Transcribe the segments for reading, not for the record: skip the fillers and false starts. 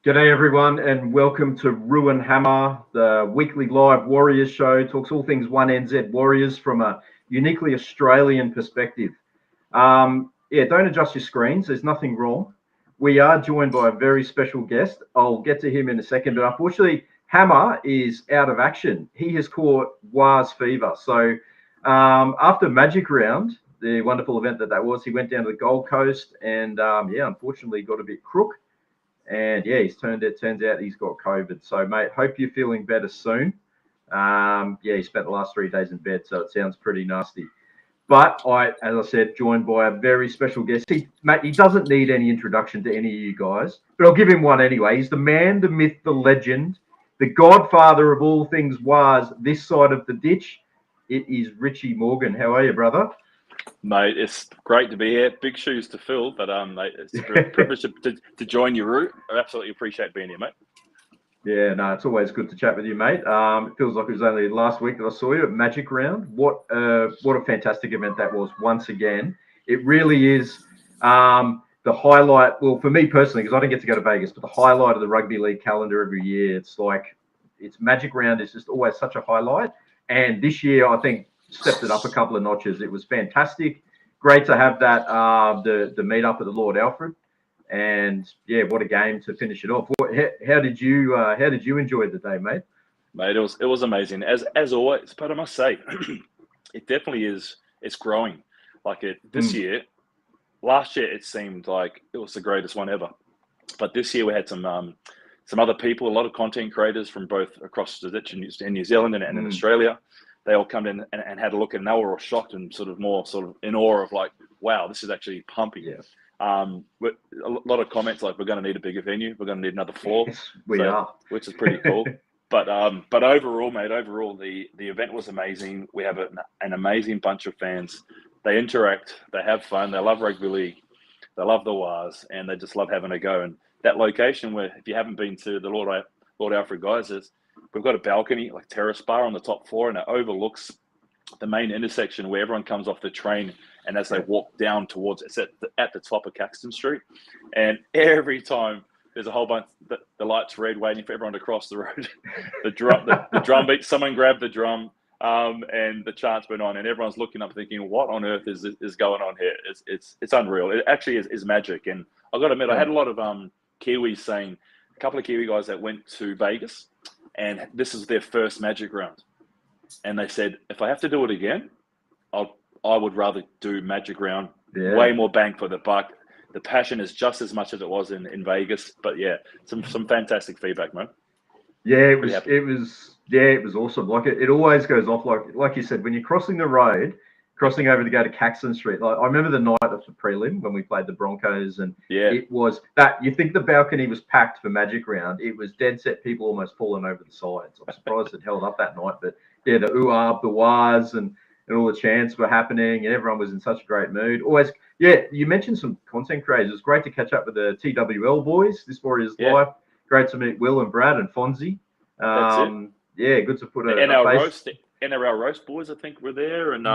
G'day everyone and welcome to Ruin Hammer, the weekly live Warriors show. Talks all things 1NZ Warriors from a uniquely Australian perspective. Don't adjust your screens. There's nothing wrong. We are joined by a very special guest. I'll get to him in a second, but unfortunately, Hammer is out of action. He has caught Waz fever. So after Magic Round, the wonderful event that was, he went down to the Gold Coast and unfortunately got a bit crook. And it turns out he's got COVID. So, mate, hope you're feeling better soon. He spent the last 3 days in bed, so it sounds pretty nasty. But as I said, joined by a very special guest. He doesn't need any introduction to any of you guys, but I'll give him one anyway. He's the man, the myth, the legend, the godfather of all things was this side of the ditch. It is Richie Morgan. How are you, brother? Mate, it's great to be here. Big shoes to fill, but mate, it's a privilege to join your route. I absolutely appreciate being here, mate. Yeah, no, it's always good to chat with you, mate. It feels like it was only last week that I saw you at Magic Round. What a fantastic event that was once again. It really is the highlight, well, for me personally, because I didn't get to go to Vegas, but the highlight of the rugby league calendar every year. It's Magic Round is just always such a highlight. And this year, I think, stepped it up a couple of notches. It was fantastic. Great to have that the meet up at the Lord Alfred, and what a game to finish it off. How did you enjoy the day, mate? Mate, it was amazing as always. But I must say, it definitely is. It's growing. This year. Last year it seemed like it was the greatest one ever, but this year we had some other people, a lot of content creators from both across the ditch in New Zealand and in Australia. They all come in and had a look, and they were all shocked and sort of in awe of wow, this is actually pumping. Yeah. With a lot of comments like, we're going to need a bigger venue, we're going to need another floor. Yes, we are, which is pretty cool. But overall, mate, the event was amazing. We have an amazing bunch of fans. They interact, they have fun, they love rugby league, they love the Waz, and they just love having a go. And that location, where if you haven't been to the Lord Alfred guys, we've got a balcony, like terrace bar on the top floor, and it overlooks the main intersection where everyone comes off the train. And as they walk down towards it's at the top of Caxton Street. And every time there's a whole bunch, the light's red, waiting for everyone to cross the road. the drum beat, someone grabbed the drum, and the chants went on, and everyone's looking up thinking, what on earth is going on here? It's unreal. It actually is magic. And I've got to admit, I had a lot of Kiwis saying, a couple of Kiwi guys that went to Vegas, and this is their first Magic Round. And they said, if I have to do it again, I would rather do Magic Round. Yeah. Way more bang for the buck. The passion is just as much as it was in Vegas. But some fantastic feedback, man. Yeah, it was awesome. It always goes off like you said, when you're crossing the road, crossing over to go to Caxton Street. I remember the night of the prelim when we played the Broncos, and it was that you think the balcony was packed for Magic Round. It was dead set, people almost falling over the sides. I'm surprised it held up that night, but the ooh-ah, the wahs, and all the chants were happening, and everyone was in such a great mood. Always, you mentioned some content creators. It was great to catch up with the TWL boys, This Warriors Life. Great to meet Will and Brad and Fonzie. That's it. Good to put the NRL roast boys, I think, were there, and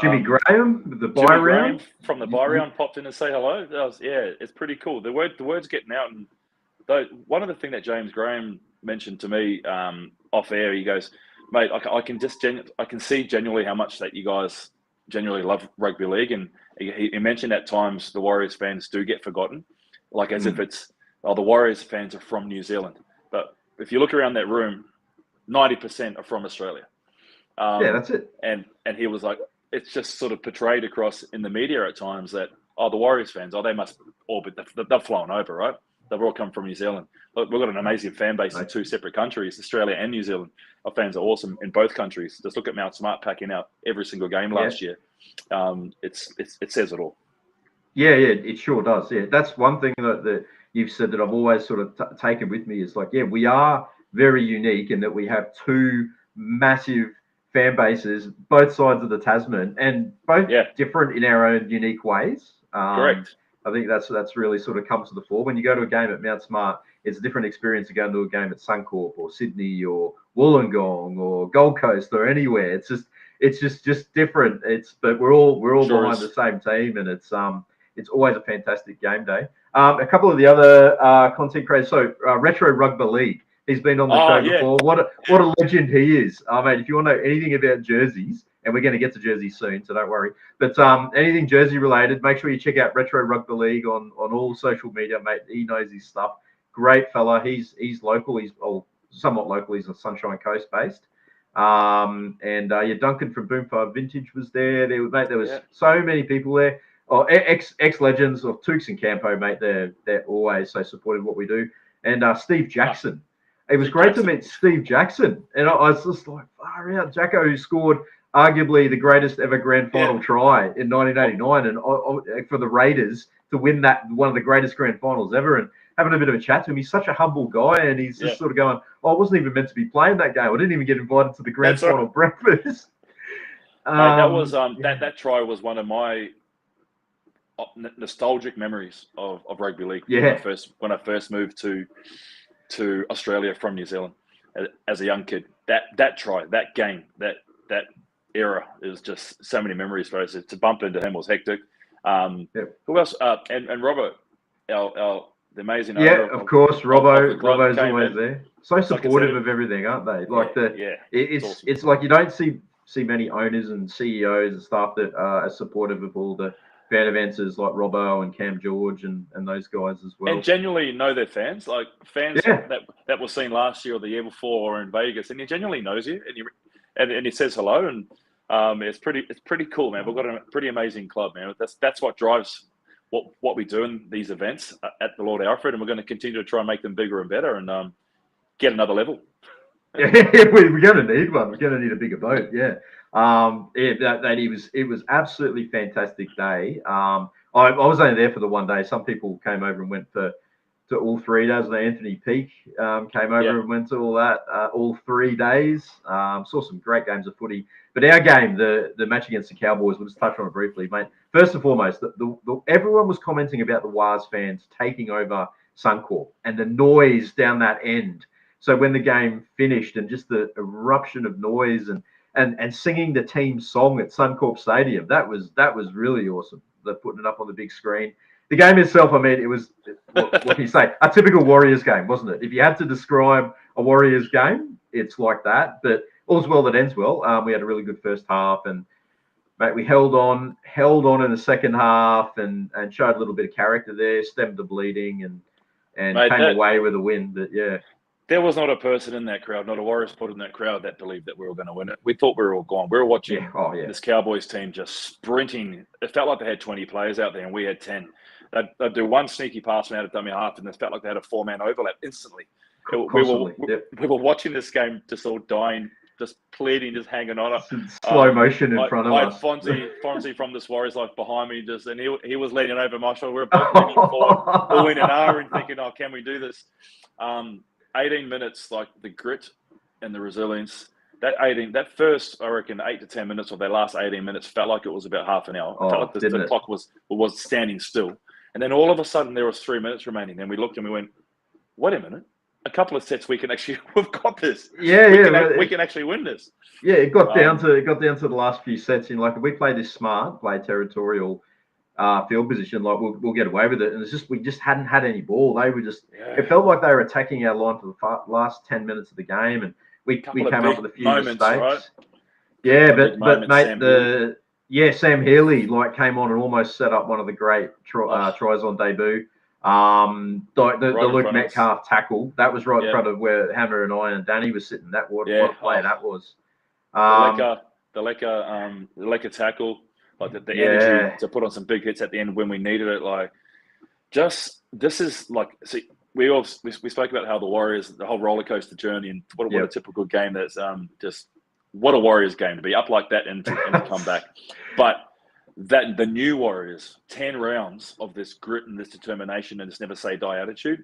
Jimmy Graham with the buy round from the buy round popped in to say hello. It's pretty cool. The word's getting out, and one of the things that James Graham mentioned to me off air, he goes, mate, I can see genuinely how much that you guys genuinely love rugby league, and he mentioned at times the Warriors fans do get forgotten, as if it's the Warriors fans are from New Zealand, but if you look around that room, 90% are from Australia. That's it. And he was like, it's just sort of portrayed across in the media at times that, the Warriors fans, they must all be, they've flown over, right? They've all come from New Zealand. Look, we've got an amazing fan base in two separate countries, Australia and New Zealand. Our fans are awesome in both countries. Just look at Mount Smart packing out every single game last year. It says it all. Yeah, it sure does. Yeah, that's one thing that you've said that I've always sort of taken with me is we are very unique in that we have two massive fan bases, both sides of the Tasman, and both different in our own unique ways. Correct. I think that's really sort of comes to the fore. When you go to a game at Mount Smart, it's a different experience to going to a game at Suncorp or Sydney or Wollongong or Gold Coast or anywhere. It's just different. But we're all behind the same team, and it's always a fantastic game day. A couple of the other content creators. So Retro Rugby League. He's been on the show before. What a legend he is. Mate, if you want to know anything about jerseys, and we're going to get to jerseys soon, so don't worry. But anything jersey related, make sure you check out Retro Rugby League on all social media, mate. He knows his stuff. Great fella. He's local. He's somewhat local. He's a Sunshine Coast based. Duncan from Boomfire Vintage was there. There was so many people there. Ex legends of Tukes and Campo, mate. They're always so supportive of what we do. And Steve Jackson. It was great to meet Steve Jackson. And I was just like, far out. Jacko, who scored arguably the greatest ever grand final try in 1989 and for the Raiders to win that, one of the greatest grand finals ever. And having a bit of a chat to him. He's such a humble guy, and he's just sort of going, I wasn't even meant to be playing that game. I didn't even get invited to the grand final breakfast. Mate, that was that try was one of my nostalgic memories of rugby league. When I first moved to Australia from New Zealand as a young kid. That try, that game, that era is just so many memories for us. To bump into him was hectic. Who else? And Robert, the amazing owner of course, Robbo's always there. So supportive of everything, aren't they? Like it's like you don't see many owners and CEOs and staff that are supportive of all the fan events as like Robbo and Cam George and those guys as well. And genuinely know their fans, like fans that were seen last year or the year before or in Vegas, and he genuinely knows you and he says hello, and it's pretty cool, man. We've got a pretty amazing club, man. That's what drives what we do in these events at the Lord Alfred, and we're going to continue to try and make them bigger and better and get another level. We're going to need one. We're going to need a bigger boat. It was absolutely fantastic day. I was only there for the one day. Some people came over and went to all 3 days. Anthony Peake came over and went to all that, all 3 days. Saw some great games of footy. But our game, the match against the Cowboys, we'll just touch on it briefly, mate. First and foremost, everyone was commenting about the Wars fans taking over Suncorp and the noise down that end. So when the game finished and just the eruption of noise and singing the team song at Suncorp Stadium, that was really awesome. They're putting it up on the big screen. The game itself, I mean, it was, what can you say? A typical Warriors game, wasn't it? If you had to describe a Warriors game, it's like that. But all's well that ends well. We had a really good first half, and mate, we held on in the second half and showed a little bit of character there, stemmed the bleeding, and mate, came away with a win. But there was not a person in that crowd, not a Warriors supporter in that crowd that believed that we were going to win it. We thought we were all gone. We were watching this Cowboys team just sprinting. It felt like they had 20 players out there, and we had 10. They'd do one sneaky pass out of dummy half, and it felt like they had a 4-man overlap instantly. We were watching this game just all dying, just pleading, just hanging on. Slow motion in front of us. I had Fonzie from this Warriors life behind me, and he was leaning over my shoulder. We were both leaning forward, all in an hour and thinking, can we do this? 18 minutes, like the grit and the resilience. That first, I reckon, 8 to 10 minutes of their last 18 minutes felt like it was about half an hour. It felt like the clock was standing still. And then all of a sudden there was 3 minutes remaining. Then we looked and we went, wait a minute. A couple of sets we've got this. We can actually win this. Yeah, it got down to the last few sets. Like if we play this smart, play territorial field position, like we'll get away with it. And it's just we just hadn't had any ball. They were just it felt like they were attacking our line for the last 10 minutes of the game, and we came up with a few mistakes. Right? Yeah, but mate, Sam Healy came on and almost set up one of the great tries on debut. The Luke Metcalf tackle, that was right in front of where Hammer and I and Danny were sitting. What a play that was. The Lecker tackle, like the energy to put on some big hits at the end when we needed it. We spoke about how the Warriors, the whole roller coaster journey, and what a typical game that's what a Warriors game to be up like that and to come back. But that the new Warriors, 10 rounds of this grit and this determination and this never say die attitude,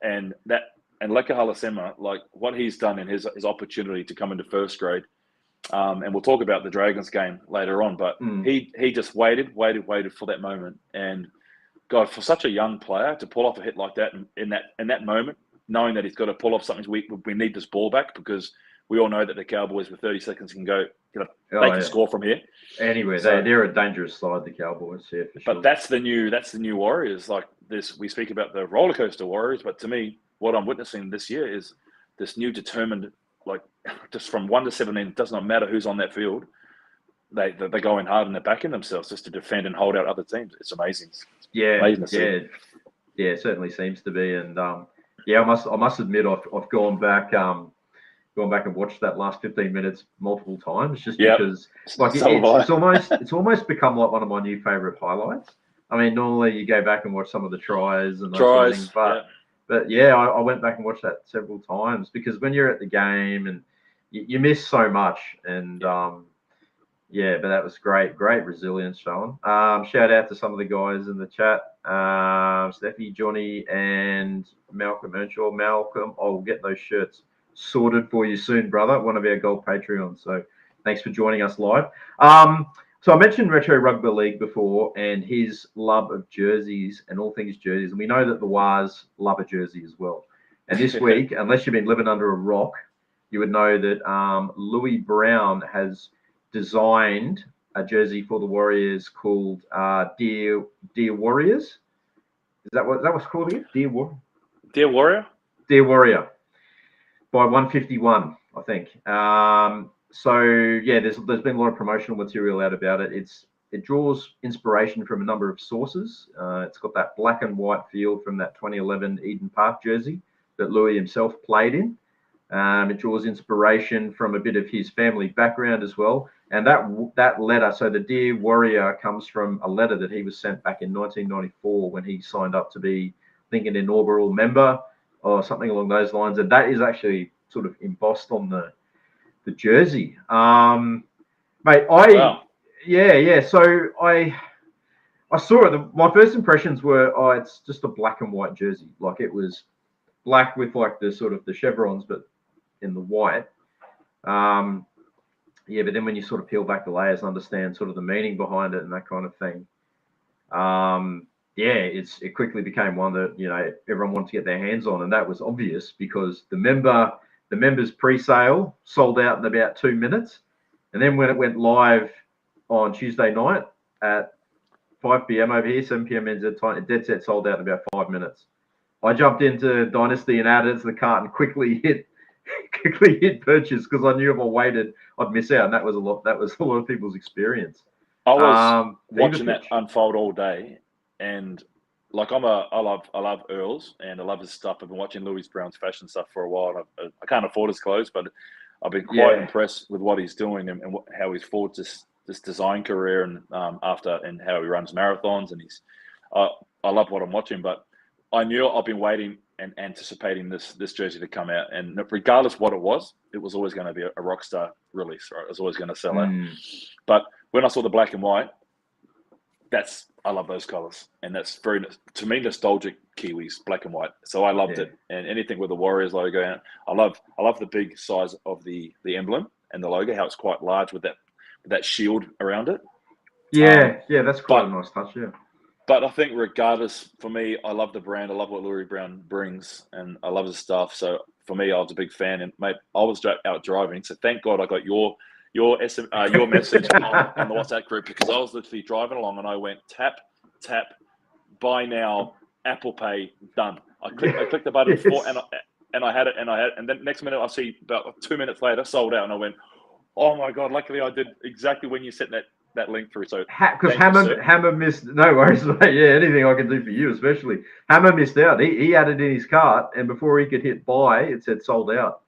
and Leka Halasema, like what he's done in his opportunity to come into first grade, and we'll talk about the Dragons game later on, but he just waited for that moment. And God, for such a young player to pull off a hit like that in that moment, knowing that he's got to pull off something, we need this ball back because we all know that the Cowboys with 30 seconds can go. They can score from here. Anyway, they're a dangerous side, the Cowboys, yeah, for sure. But that's the new Warriors. Like this, we speak about the roller coaster Warriors, but to me, what I'm witnessing this year is this new determined, like just from 1 to 17, it does not matter who's on that field. They're going hard and they're backing themselves just to defend and hold out other teams. It's amazing. Amazing to see. Yeah, it certainly seems to be. And I must admit, I've gone back and watched that last 15 minutes multiple times, just because it's almost become like one of my new favorite highlights. I mean, normally you go back and watch some of the tries and those sort of things, but I went back and watched that several times, because when you're at the game and you miss so much. And but that was great resilience shown. Shout out to some of the guys in the chat, Steffi, Johnny, and Malcolm Earnshaw. Malcolm, I'll get those shirts sorted for you soon, brother. One of our gold Patreons. So thanks for joining us live. So I mentioned Retro Rugby League before and his love of jerseys and all things jerseys. And we know that the Wars love a jersey as well. And this week, unless you've been living under a rock, you would know that Louis Brown has designed a jersey for the Warriors called Dear Warriors. Is that what's called again? Dear Warrior? Dear Warrior. By 151, I think. There's been a lot of promotional material out about it. It draws inspiration from a number of sources. It's got that black and white feel from that 2011 Eden Park jersey that Louis himself played in. It draws inspiration from a bit of his family background as well. And that letter, so the Dear Warrior, comes from a letter that he was sent back in 1994 when he signed up to be, I think, an inaugural member or something along those lines. And that is actually sort of embossed on the jersey. Mate, So I saw it. My first impressions were, it's just a black and white jersey. Like, it was black with like the sort of the chevrons, but in the white. But then when you sort of peel back the layers and understand sort of the meaning behind it and that kind of thing, it quickly became one that everyone wanted to get their hands on, and that was obvious because the members pre-sale sold out in about 2 minutes, and then when it went live on Tuesday night at 5 p.m. over here, 7 p.m. NZ time, dead set sold out in about 5 minutes. I jumped into Dynasty and added it to the cart and quickly hit purchase because I knew if I waited, I'd miss out, and that was a lot of people's experience. I was watching that unfold all day, and like I love Earls and I love his stuff. I've been watching Louis Brown's fashion stuff for a while. And I can't afford his clothes, but I've been quite impressed with what he's doing and how he's forged this design career and and how he runs marathons. And I love what I'm watching, but I knew I've been waiting and anticipating this jersey to come out, and regardless what it was always going to be a rock star release, right? It was always going to sell out. But when I saw the black and white, I love those colors, and that's very, to me, nostalgic Kiwis, black and white. So I loved it, and anything with the Warriors logo. I love the big size of the emblem and the logo, how it's quite large with that shield around it. That's quite a nice touch. But I think regardless, for me, I love the brand. I love what Louis Brown brings, and I love his stuff. So for me, I was a big fan. And mate, I was out driving, so thank God I got your message on the WhatsApp group, because I was literally driving along and I went tap, buy now, Apple Pay, done. I clicked the button and I had it, and then next minute I see about 2 minutes later sold out, and I went, oh my God! Luckily I did exactly when you sent that link through. So because Hammer missed. No worries, mate. Yeah, anything I can do for you, especially. Hammer missed out. He added in his cart, and before he could hit buy, it said sold out.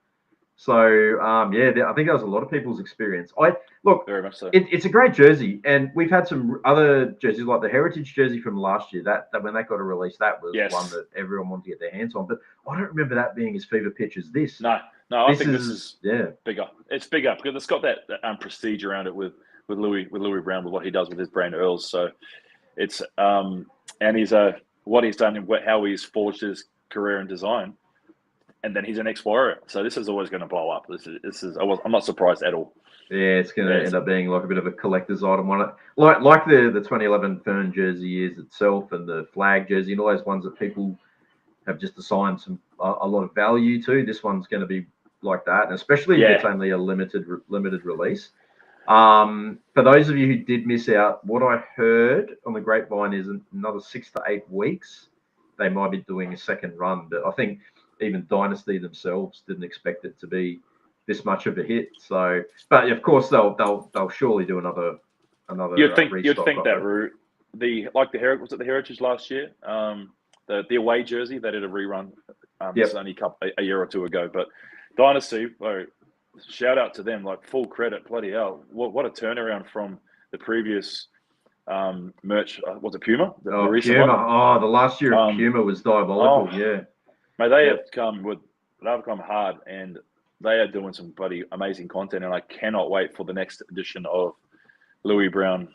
So I think that was a lot of people's experience. Very much so. It's a great jersey, and we've had some other jerseys like the Heritage jersey from last year. That when that got a release, that was one that everyone wanted to get their hands on. But I don't remember that being as fever pitch as this. No, I think this is bigger. It's bigger because it's got that prestige around it with Louis Brown, with what he does with his brand Earls. So it's and he's what he's done and how he's forged his career in design. And then he's an ex-Warrior, so this is always going to blow up. I'm not surprised at all. Yeah, it's going to end up being like a bit of a collector's item. Like the 2011 Fern jersey is itself, and the flag jersey, and all those ones that people have just assigned a lot of value to. This one's going to be like that, and especially if it's only a limited release. For those of you who did miss out, what I heard on the grapevine is another 6 to 8 weeks they might be doing a second run, but I think even Dynasty themselves didn't expect it to be this much of a hit. So, but of course they'll surely do another. You'd think restock that route. Was it the Heritage last year? The away jersey, they did a rerun. This is only a year or two ago, but Dynasty, shout out to them, like full credit, bloody hell. What a turnaround from the previous merch. Was it Puma? The recent Puma. one? Oh, the last year of Puma was diabolical. Mate, they have come hard, and they are doing some bloody amazing content, and I cannot wait for the next edition of Louis Brown.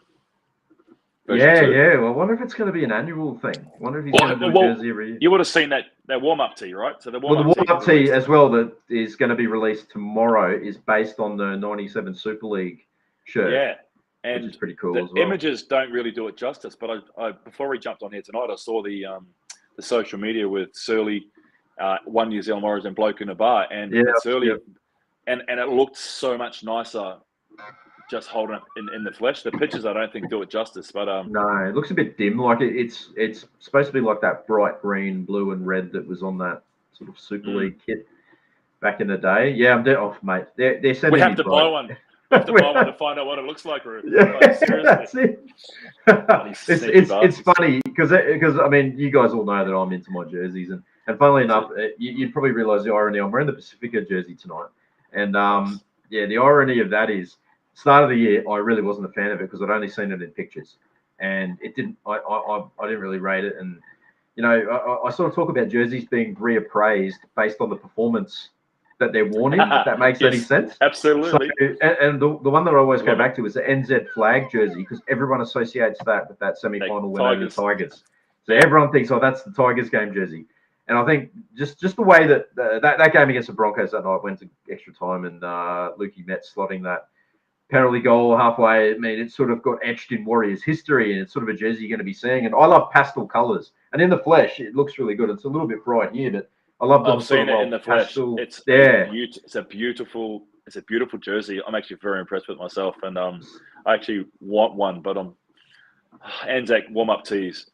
Well, I wonder if it's going to be an annual thing. I wonder if he's going to do a jersey every year. You would have seen that warm-up tee, right? So the warm-up tee as well that is going to be released tomorrow is based on the 97 Super League shirt. Yeah, and which is pretty cool the as well. Images don't really do it justice, but I before we jumped on here tonight, I saw the social media with Surly, one New Zealand Warriors and bloke in a bar, and Surly, and it looked so much nicer just holding it in the flesh. The pictures I don't think do it justice, but no, it looks a bit dim. Like it's supposed to be like that bright green, blue, and red that was on that sort of Super League kit back in the day. Yeah, they're off, mate. They're sending. We have to buy one. We have to buy one to find out what it looks like. Seriously. It's funny because I mean you guys all know that I'm into my jerseys and funnily enough you'd probably realise the irony. I'm wearing the Pacifica jersey tonight, and the irony of that is. Start of the year, I really wasn't a fan of it because I'd only seen it in pictures, and it didn't. I didn't really rate it, and I sort of talk about jerseys being reappraised based on the performance that they're worn in. If that makes any sense. Absolutely. So, and the one that I always go back to is the NZ flag jersey because everyone associates that with that semi-final win over the Tigers. So everyone thinks, oh, that's the Tigers game jersey. And I think just the way that game against the Broncos that night went to extra time, and Lukey Metz slotting that penalty goal halfway. I mean, it's sort of got etched in Warriors history, and it's sort of a jersey you're going to be seeing. And I love pastel colours, and in the flesh, it looks really good. It's a little bit bright here, but I love. I've seen it in the flesh. Pastel. It's a beautiful jersey. I'm actually very impressed with myself, and I actually want one. But Anzac warm-up tees,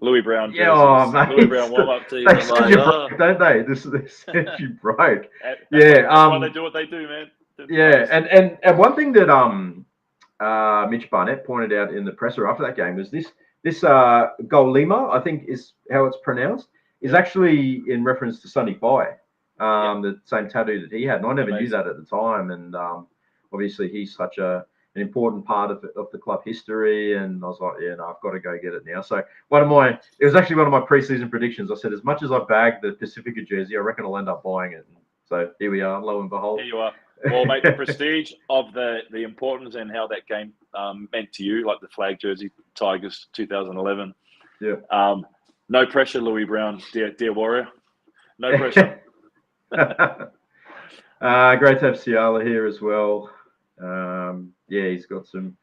Louis Brown jerseys, Louis Brown warm-up tees. They send you broke, don't they? They send you broke. That's why they do what they do, man. And one thing that Mitch Barnett pointed out in the presser after that game was this Golema, I think is how it's pronounced, is actually in reference to Sonny Fai, the same tattoo that he had. And I never knew that at the time. And obviously he's such an important part of the club history. And I was like, I've got to go get it now. So it was actually one of my preseason predictions. I said, as much as I bagged the Pacifica jersey, I reckon I'll end up buying it. So here we are, lo and behold. Here you are. Well, mate, the prestige of the importance and how that game meant to you, like the flag jersey, Tigers 2011. Yeah. No pressure, Louis Brown, dear Warrior. No pressure. Great to have Ciala here as well. He's got some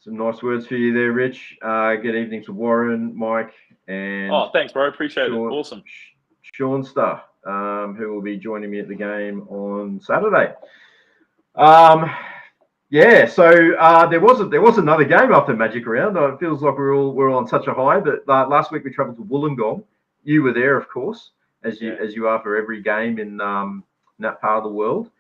nice words for you there, Rich. Good evening to Warren, Mike, and thanks, bro. Appreciate it. Awesome. Sean Starr, who will be joining me at the game on Saturday. So there was another game after Magic Round. It feels like we're all on such a high. But last week we travelled to Wollongong. You were there, of course, as you are for every game in that part of the world.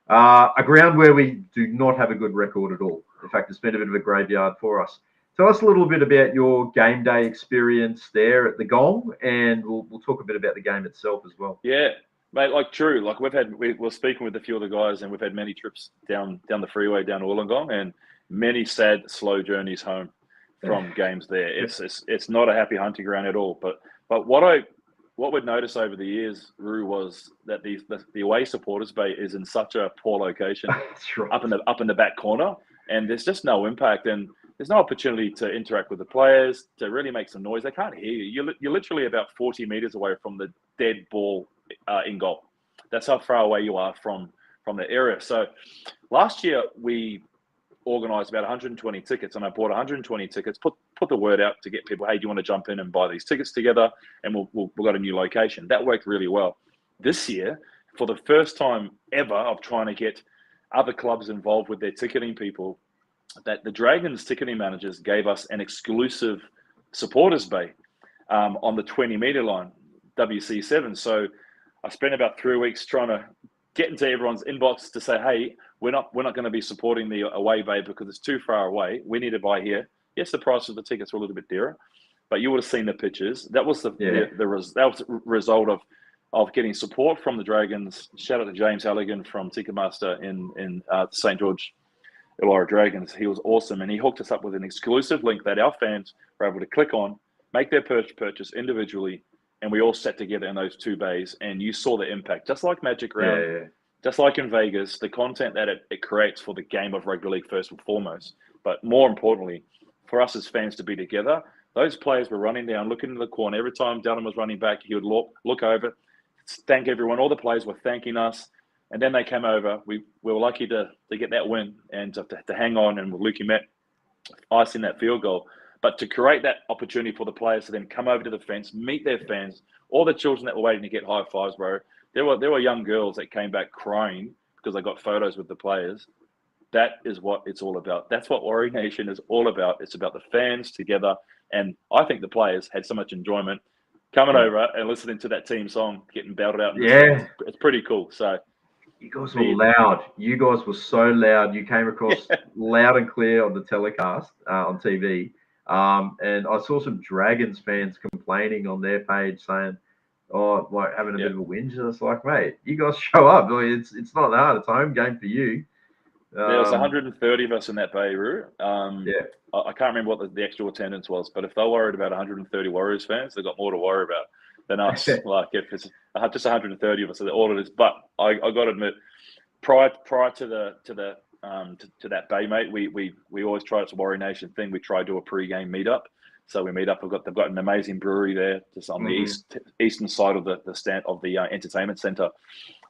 A ground where we do not have a good record at all. In fact, it's been a bit of a graveyard for us. Tell us a little bit about your game day experience there at the Gong, and we'll talk a bit about the game itself as well. Yeah, mate, true. We're speaking with a few of the guys, and we've had many trips down the freeway down to Wollongong, and many sad, slow journeys home from games there. It's not a happy hunting ground at all. But what we'd noticed over the years, Roo, was that the away supporters bay is in such a poor location, That's right. up in the back corner, and there's just no impact and. There's no opportunity to interact with the players, to really make some noise. They can't hear you. You're literally about 40 meters away from the dead ball in goal. That's how far away you are from the area. So last year we organised about 120 tickets, and I bought 120 tickets, put the word out to get people, hey, do you want to jump in and buy these tickets together? And we'll got a new location. That worked really well. This year, for the first time ever of trying to get other clubs involved with their ticketing people, that the Dragons ticketing managers gave us an exclusive supporters bay on the 20-metre line, WC7. So I spent about 3 weeks trying to get into everyone's inbox to say, hey, we're not going to be supporting the away bay because it's too far away. We need to buy here. Yes, the price of the tickets were a little bit dearer, but you would have seen the pictures. That was the result of getting support from the Dragons. Shout out to James Halligan from Ticketmaster in St. George Illawarra Dragons. He was awesome, and he hooked us up with an exclusive link that our fans were able to click on, make their purchase individually, and we all sat together in those 2 bays, and you saw the impact. Just like Magic Round, just like in Vegas, the content that it creates for the game of rugby league first and foremost, but more importantly, for us as fans to be together. Those players were running down, looking in the corner. Every time Dylan was running back, he would look over, thank everyone. All the players were thanking us. And then they came over. We were lucky to get that win and to hang on, and with Lukey Met icing that field goal. But to create that opportunity for the players to then come over to the fence, meet their fans, all the children that were waiting to get high fives, bro. There were young girls that came back crying because they got photos with the players. That is what it's all about. That's what Warrior Nation is all about. It's about the fans together. And I think the players had so much enjoyment coming over and listening to that team song, getting belted out. It's pretty cool. So you guys were loud. You guys were so loud. You came across loud and clear on the telecast on TV. And I saw some Dragons fans complaining on their page saying, "Oh, like having a bit of a whinge." And it's like, mate, you guys show up. Like, it's not hard. It's a home game for you. There was 130 of us in that bay, Roo. I can't remember what the actual attendance was, but if they're worried about 130 Warriors fans, they've got more to worry about than us. Like if it's just 130 of us, so all it is. But I got to admit, prior to that bay, mate, we always try. It's a Warrior Nation thing. We try to do a pre-game meetup. So we meet up. They've got an amazing brewery there, just on the eastern side of the stand of the entertainment centre.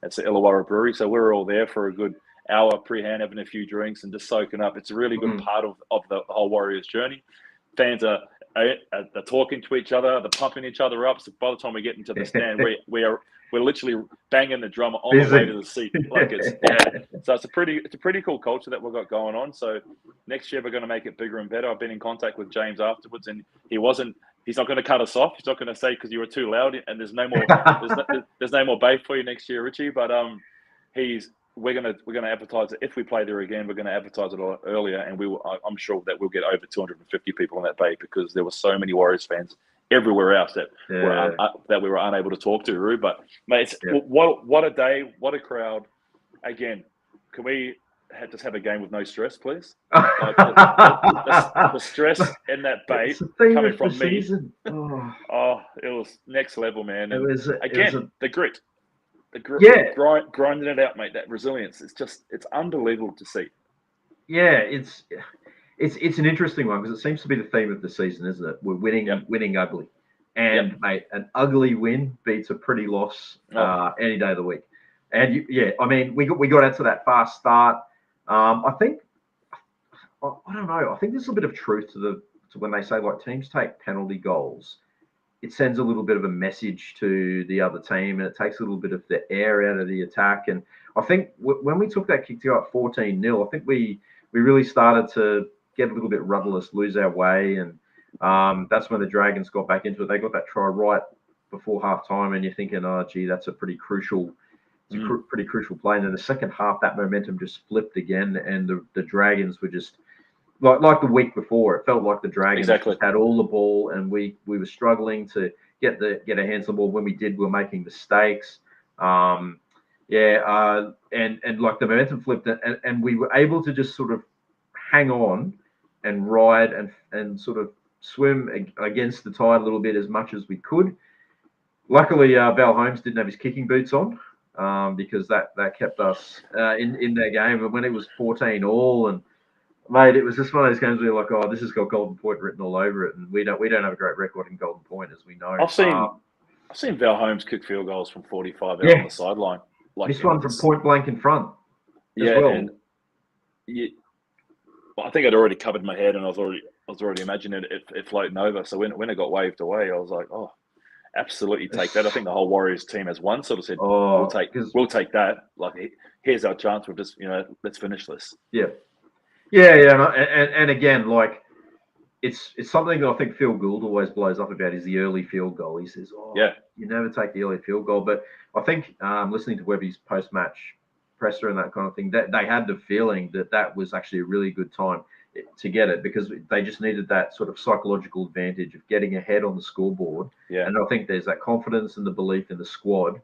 It's the Illawarra Brewery. So we're all there for a good hour pre-hand, having a few drinks and just soaking up. It's a really good part of the whole Warriors journey. Fans are talking to each other, they're pumping each other up. So by the time we get into the stand, we're literally banging the drum on the way to the seat. Like So it's a pretty cool culture that we've got going on. So next year we're going to make it bigger and better. I've been in contact with James afterwards, and he's not going to cut us off. He's not going to say because you were too loud and there's no more there's no more bay for you next year, Richie. But we're gonna advertise it. If we play there again, we're gonna advertise it a lot earlier, and I'm sure that we'll get over 250 people in that bay because there were so many Warriors fans everywhere else that we were unable to talk to, Roo. But mate, what a day, what a crowd. Again, can we just have a game with no stress, please? Like, the stress in that bay coming from me. Oh, it was next level, man. And the grit. Grinding it out, mate. That resilience. It's unbelievable to see. Yeah, it's an interesting one because it seems to be the theme of the season, isn't it? We're winning ugly, and mate, an ugly win beats a pretty loss any day of the week. And I mean, we got out to that fast start. I think I don't know. I think there's a bit of truth to when they say like teams take penalty goals. It sends a little bit of a message to the other team, and it takes a little bit of the air out of the attack. And I think when we took that kick to go up 14-0, I think we really started to get a little bit rudderless, lose our way, and that's when the Dragons got back into it. They got that try right before half time, and you're thinking, oh, gee, that's a pretty crucial play. And in the second half, that momentum just flipped again, and the Dragons were just like the week before. It felt like the Dragons had all the ball, and we were struggling to get our hands on the ball. When we did, we were making mistakes. And like the momentum flipped, and we were able to just sort of hang on and ride and sort of swim against the tide a little bit as much as we could. Luckily, Val Holmes didn't have his kicking boots on because that kept us in that game. But when it was 14-all, and mate, it was just one of those games where you're like, oh, this has got Golden Point written all over it, and we don't have a great record in Golden Point, as we know. I've seen Val Holmes kick field goals from 45 out on the sideline. Like this one from point blank in front. And I think I'd already covered my head, and I was already imagining it floating over. So when it got waved away, I was like, oh. absolutely take that. I think the whole Warriors team as one sort of said, Oh, we'll take that. Like, here's our chance. We'll just, let's finish this. Yeah. And again, like, it's something that I think Phil Gould always blows up about is the early field goal. He says, you never take the early field goal. But I think listening to Webby's post-match presser and that kind of thing, that they had the feeling that was actually a really good time to get it, because they just needed that sort of psychological advantage of getting ahead on the scoreboard. Yeah. And I think there's that confidence and the belief in the squad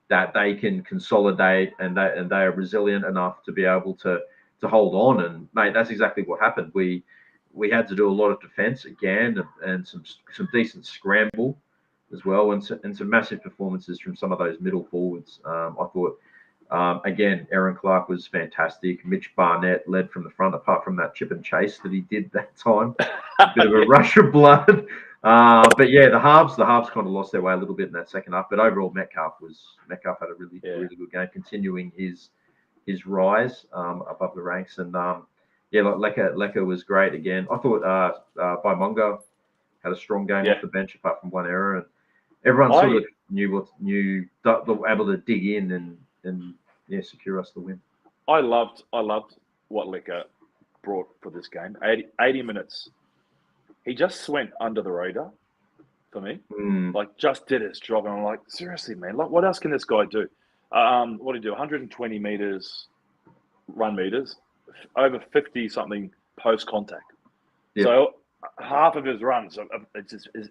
that they can consolidate and they are resilient enough to be able to hold on. And mate, that's exactly what happened. We had to do a lot of defence again, and some decent scramble as well, and some massive performances from some of those middle forwards. I thought, again, Aaron Clark was fantastic. Mitch Barnett led from the front, apart from that chip and chase that he did that time. A bit of a rush of blood. But yeah, the halves kind of lost their way a little bit in that second half. But overall, Metcalf had a really good game, continuing his rise above the ranks. And like Leka was great again. I thought Baimonga had a strong game off the bench, apart from one error, and everyone sort of knew able to dig in and secure us the win. I loved what Leka brought for this game. 80 minutes. He just went under the radar for me. Like, just did his job. And I'm like, seriously, man, like, what else can this guy do? What did he do? 120 meters, run meters, over 50 something post contact. Yep. So half of his runs,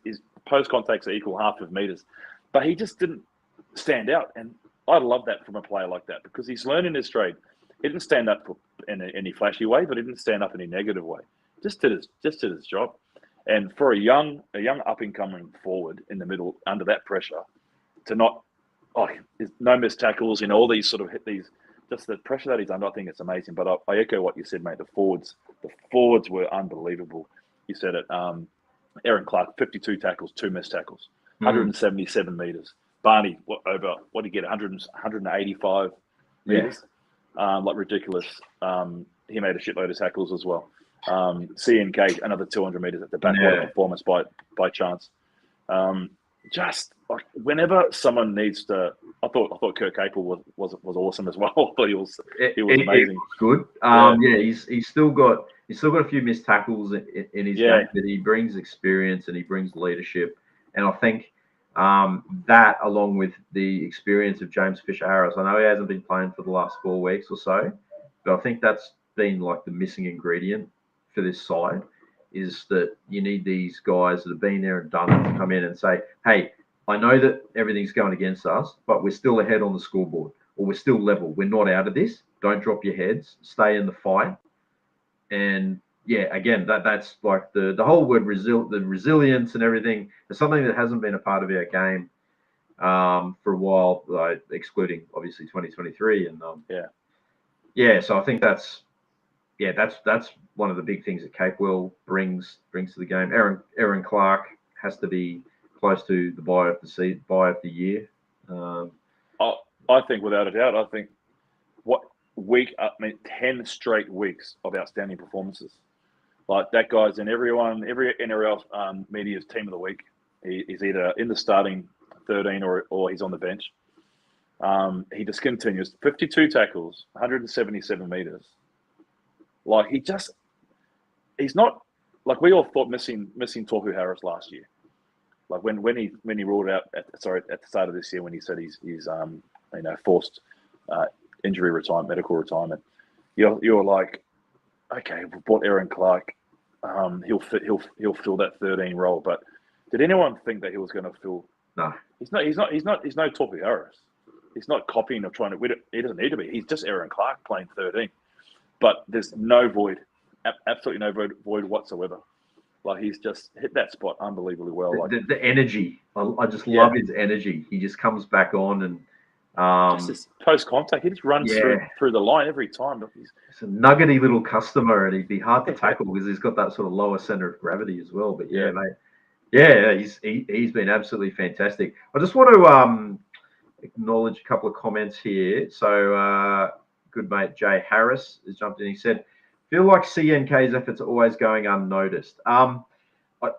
his post contacts are equal half of meters. But he just didn't stand out. And I love that from a player like that, because he's learning his trade. He didn't stand up in any flashy way, but he didn't stand up in any negative way. Just did his job. And for a young up and coming forward in the middle under that pressure, to not no missed tackles, all these sort of hit these, just the pressure that he's under, I think it's amazing. But I echo what you said, mate. The forwards were unbelievable. You said it. Aaron Clark, 52 tackles, 2 missed tackles, 177 meters. Barney, what did he get? 185 meters, like ridiculous. He made a shitload of tackles as well. CNK, another 200 meters at the back. What a performance by chance. Just like, whenever someone needs to, I thought Kurt Capel was awesome as well. I thought he was amazing. He was good. He's still got a few missed tackles in his game, but he brings experience and he brings leadership. And I think that, along with the experience of James Fisher-Harris, I know he hasn't been playing for the last 4 weeks or so, but I think that's been like the missing ingredient for this side, is that you need these guys that have been there and done it to come in and say, hey, I know that everything's going against us, but we're still ahead on the scoreboard, or we're still level. We're not out of this. Don't drop your heads. Stay in the fight. And again, that's like the whole word the resilience and everything is something that hasn't been a part of our game for a while, excluding obviously 2023. And so I think that's one of the big things that Capewell brings to the game. Aaron Clark has to be close to the buy of the year. I think without a doubt. I think 10 straight weeks of outstanding performances. Like, that guy's in every NRL media's team of the week. He's either in the starting 13 or he's on the bench. He just continues. 52 tackles, 177 meters. Like, he's not, like, we all thought missing Tohu Harris last year. Like, when he ruled out at the start of this year, when he said he's forced injury retirement, medical retirement, you're like, okay, we bought Aaron Clark. He'll fill that 13 role. But did anyone think that he was going to fill? No. He's no Tohu Harris. He's not copying or trying to. He doesn't need to be. He's just Aaron Clark playing 13. But there's no void, absolutely no void whatsoever. Like, he's just hit that spot unbelievably well. Like, the energy, I just love his energy. He just comes back on and just this post contact, he just runs through the line every time. He's a nuggety little customer, and he'd be hard to tackle because he's got that sort of lower center of gravity as well. But he's been absolutely fantastic. I just want to acknowledge a couple of comments here. So good mate Jay Harris has jumped in. He said, feel like CNK's efforts are always going unnoticed. I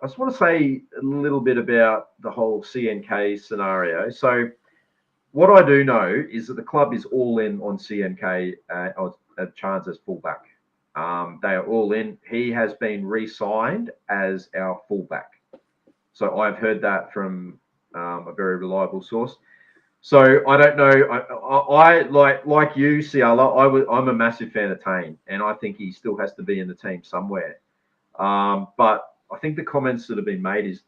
I just want to say a little bit about the whole CNK scenario. So what I do know is that the club is all in on CNK Chance as fullback. They are all in. He has been re-signed as our fullback. So I've heard that from a very reliable source. So I don't know. I like you, Ciala. I'm a massive fan of Tane, and I think he still has to be in the team somewhere. But I think the comments that have been made is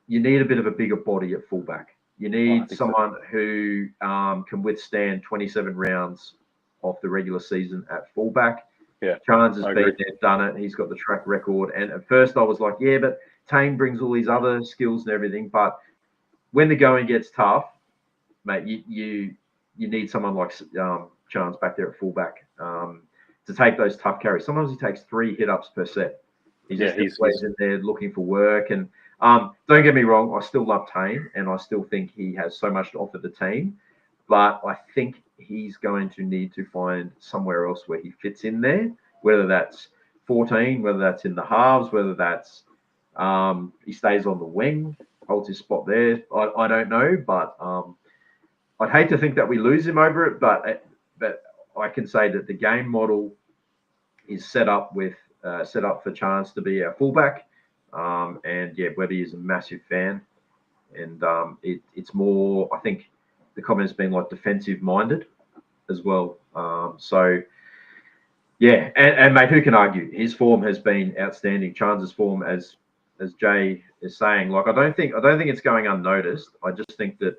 you need a bit of a bigger body at fullback. You need someone who can withstand 27 rounds of the regular season at fullback. Yeah, Chance has been there, done it. He's got the track record. And at first I was like, yeah, but Tane brings all these other skills and everything. But when the going gets tough, mate, you need someone like Chance back there at fullback to take those tough carries. Sometimes he takes 3 hit-ups per set. He's in there looking for work. And don't get me wrong, I still love Tane, and I still think he has so much to offer the team. But I think he's going to need to find somewhere else where he fits in there, whether that's 14, whether that's in the halves, whether that's he stays on the wing, holds his spot there. I don't know, but I'd hate to think that we lose him over it. But I can say that the game model is set up for Chance to be our fullback. And yeah, Webby is a massive fan, and it's more, I think the comment's been like defensive minded as well. So yeah, and mate, who can argue? His form has been outstanding. Chance's form, as Jay is saying, like I don't think it's going unnoticed. I just think that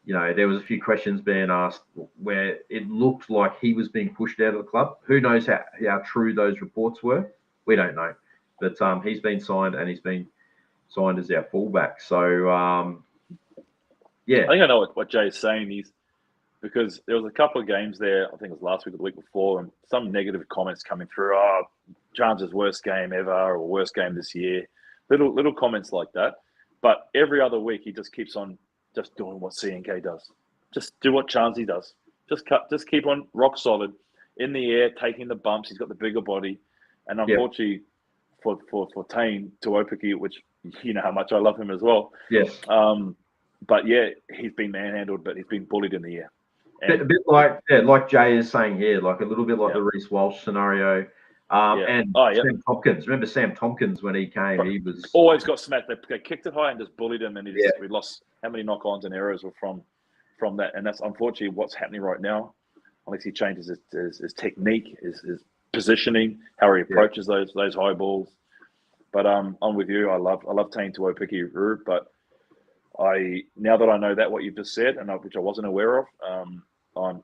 there was a few questions being asked where it looked like he was being pushed out of the club. Who knows how true those reports were? We don't know. But he's been signed, and he's been signed as our fullback. So, yeah. I think I know what Jay's saying is because there was a couple of games there, I think it was last week or the week before, and some negative comments coming through. Oh, Chance's worst game ever or worst game this year. Little comments like that. But every other week, he just keeps on just doing what CNK does. Just do what Chancey does. Just keep on rock solid in the air, taking the bumps. He's got the bigger body. And unfortunately, for Tane Tuopiki, which you know how much I love him as well. Yes. But yeah, he's been manhandled, but he's been bullied in the air. A bit like Jay is saying here, like a little bit like the Reece Walsh scenario. And Sam Tompkins. Remember Sam Tompkins when he came? He was always got smacked. They kicked it high and just bullied him, and we lost how many knock-ons and errors were from that. And that's unfortunately what's happening right now. Unless he changes his technique, his positioning, how he approaches those high balls. But I'm with you. I love Tane Tuopiki Roo, but now that I know that what you've just said, and which I wasn't aware of, I'm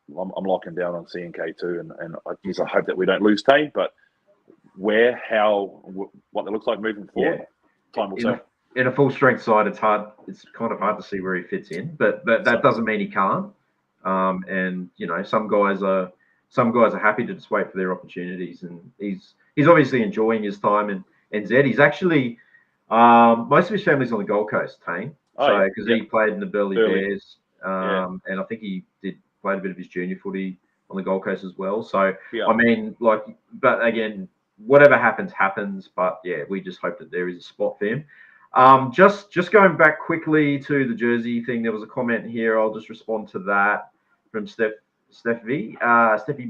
locking down on CNK too, and I hope that we don't lose Tane, but what it looks like moving forward, time will tell. In a full strength side, it's hard. It's kind of hard to see where he fits in, but that doesn't mean he can't. And some guys are happy to just wait for their opportunities, and he's obviously enjoying his time in NZ. He's actually most of his family's on the Gold Coast, Tane. Because he played in the Burleigh Bears, and I think he played a bit of his junior footy on the Gold Coast as well. So I mean, but again, whatever happens. But yeah, we just hope that there is a spot for him. Just going back quickly to the jersey thing, there was a comment here. I'll just respond to that from Steffi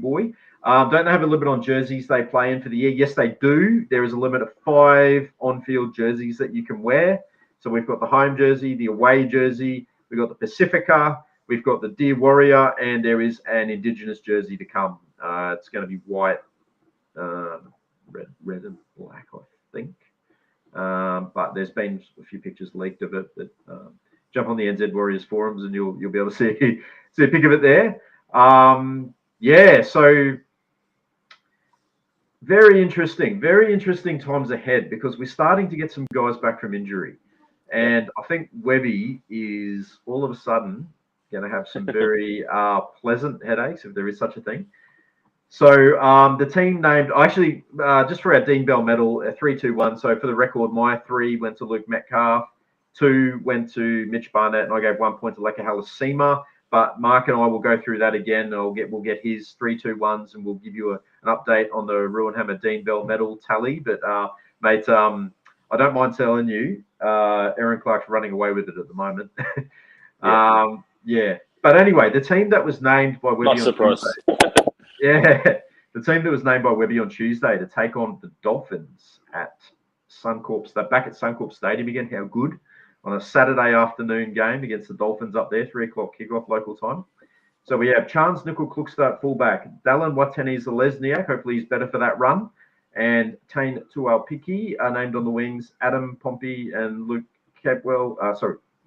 Boy. Don't they have a limit on jerseys they play in for the year? Yes, they do. There is a limit of 5 on-field jerseys that you can wear. So we've got the home jersey, the away jersey, we've got the Pacifica, we've got the Dear Warrior, and there is an Indigenous jersey to come. It's going to be white, red and black, I think. But there's been a few pictures leaked of it. But jump on the NZ Warriors forums and you'll be able to see a pic of it there. So very interesting times ahead because we're starting to get some guys back from injury. And I think Webby is all of a sudden going to have some very pleasant headaches, if there is such a thing. So the team named, actually, just for our Dean Bell medal, 3-2-1. So for the record, my 3 went to Luke Metcalf, 2 went to Mitch Barnett, and I gave 1 point to Leka Halasima. But Mark and I will go through that again. We'll get his 3-2-1s, and we'll give you an update on the Ruin Hammer Dean Bell medal tally. But Mate, I don't mind telling you, Aaron Clark's running away with it at the moment. Yeah. But anyway, the team that was named by Webby Not on surprised. Tuesday, the team that was named by Webby on Tuesday to take on the Dolphins at Suncorp. They're back at Suncorp Stadium again. How good on a Saturday afternoon game against the Dolphins up there, 3:00 kickoff local time. So we have Chance Nickel-Klukstad fullback, Dallin Watene-Zalesniak, hopefully he's better for that run, and Tane Tuaupiki are named on the wings, Adam Pompey and Luke Capewell,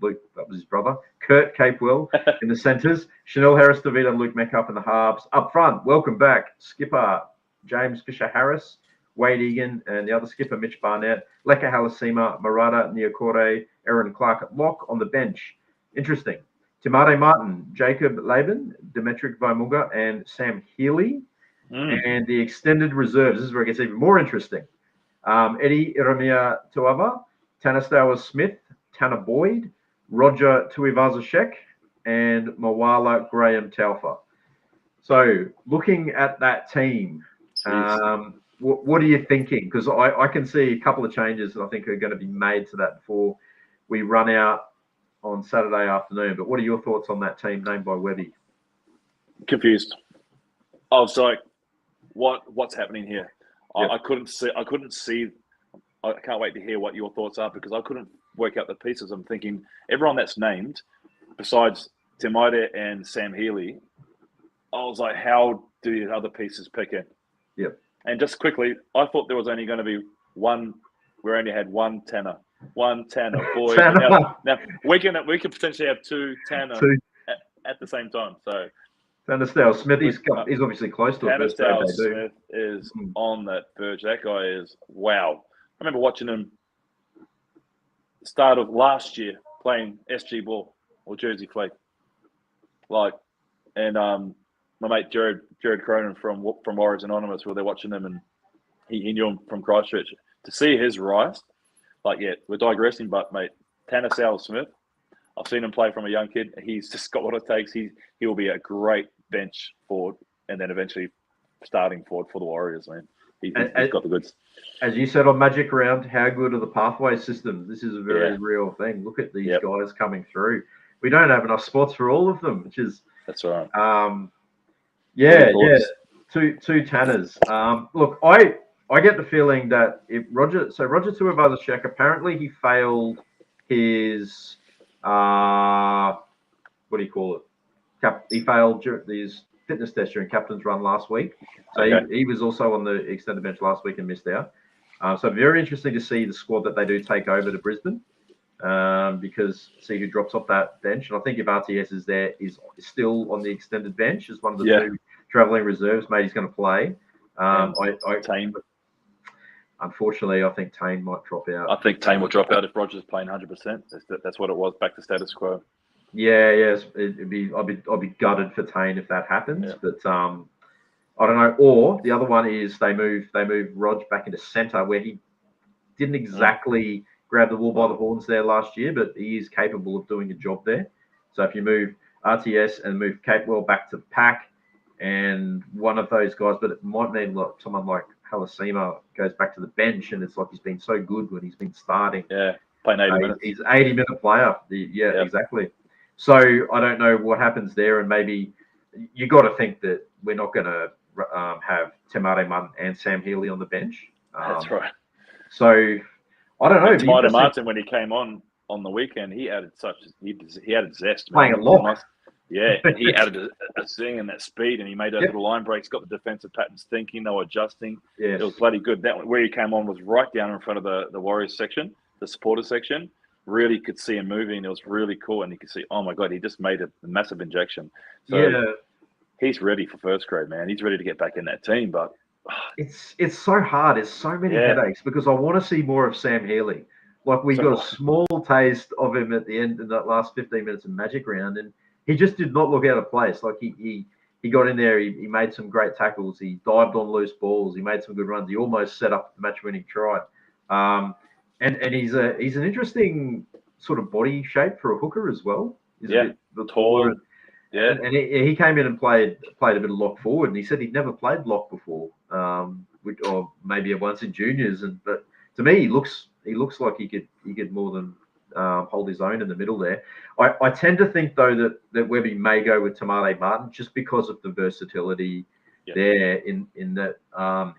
Luke, that was his brother, Kurt Capewell in the centres, Chanel Harris-David and Luke Metcalf in the halves. Up front, welcome back, skipper James Fisher-Harris, Wade Egan, and the other skipper, Mitch Barnett, Leka Halasima, Murata Niokore, Aaron Clark at lock. On the bench. Interesting. Timade Martin, Jacob Laban, Demetric Vaimunga, and Sam Healy. And the extended reserves, this is where it gets even more interesting. Eddie Iremia Tuava, Tanastawa Smith, Tanner Boyd, Roger Tuivasa-Sheck, and Mawala Graham Taufa. So looking at that team, what are you thinking? Because I can see a couple of changes that I think are going to be made to that before we run out on Saturday afternoon. But what are your thoughts on that team named by Webby? Confused. I was like, what's happening here? Yep. I couldn't see. I can't wait to hear what your thoughts are, because I couldn't work out the pieces. I'm thinking everyone that's named, besides Timade and Sam Healy, I was like, how do the other pieces pick in? Yep. And just quickly, I thought there was only going to be one. We only had one Tanner boy. Now we can potentially have two Tanner at the same time. So Tanner Smith, he's obviously close to Tanner a Smith birthday. is on that verge. That guy is wow. I remember watching him start of last year playing SG ball or Jersey flag, and my mate Jared Cronin from Warriors Anonymous, where they're watching him, and he knew him from Christchurch. To see his rise, we're digressing, but mate, Tanner Smith, I've seen him play from a young kid. He's just got what it takes. He will be a great bench forward, and then eventually starting forward for the Warriors, man. He's got the goods. As you said on Magic Round, how good are the pathway systems? This is a very real thing. Look at these guys coming through. We don't have enough spots for all of them, which is that's right. Two Tanners. Look, I get the feeling that if Roger Tuivasa-Sheck, apparently he failed his what do you call it? He failed his fitness test during captain's run last week. So he was also on the extended bench last week and missed out. So very interesting to see the squad that they do take over to Brisbane, because see who drops off that bench. And I think if RTS is there, is still on the extended bench as one of the two travelling reserves, mate, he's going to play. Tane. Unfortunately, I think Tane might drop out. I think Tane will drop out if Roger's playing 100%. That's what it was, back to status quo. Yes, I'd be gutted for Tane if that happens. But I don't know. Or the other one is they move Rog back into centre, where he didn't exactly grab the wool by the horns there last year, but he is capable of doing a job there. So if you move RTS and move Capewell back to the pack, and one of those guys, but it might mean someone like Halasima goes back to the bench, and it's like he's been so good when he's been starting. Yeah, playing 80 minutes. He's an 80-minute player. Exactly. So I don't know what happens there, and maybe you got to think that we're not going to have Timade Martin and Sam Healy on the bench. That's right. So I don't know. Timade Martin, when he came on the weekend, he added he added zest. Playing a lock. Yeah, and he added a zing and that speed, and he made those little line breaks, got the defensive patterns thinking, they were adjusting. It was bloody good. That one, where he came on was right down in front of the Warriors section, the supporters section. Really could see him moving. It was really cool, and you could see, oh my God, he just made a massive injection. So he's ready for first grade, man. He's ready to get back in that team, but it's so hard. There's so many headaches, because I want to see more of Sam Healy. Like we got a small taste of him at the end in that last 15 minutes of Magic Round, and he just did not look out of place. Like he got in there, he made some great tackles, he dived on loose balls, he made some good runs, he almost set up the match-winning try. And he's an interesting sort of body shape for a hooker as well. He's a bit taller. And he came in and played a bit of lock forward, and he said he'd never played lock before, or maybe once in juniors, but to me, he looks like he could more than hold his own in the middle there. I tend to think though that Webby may go with Tamale Martin just because of the versatility there in that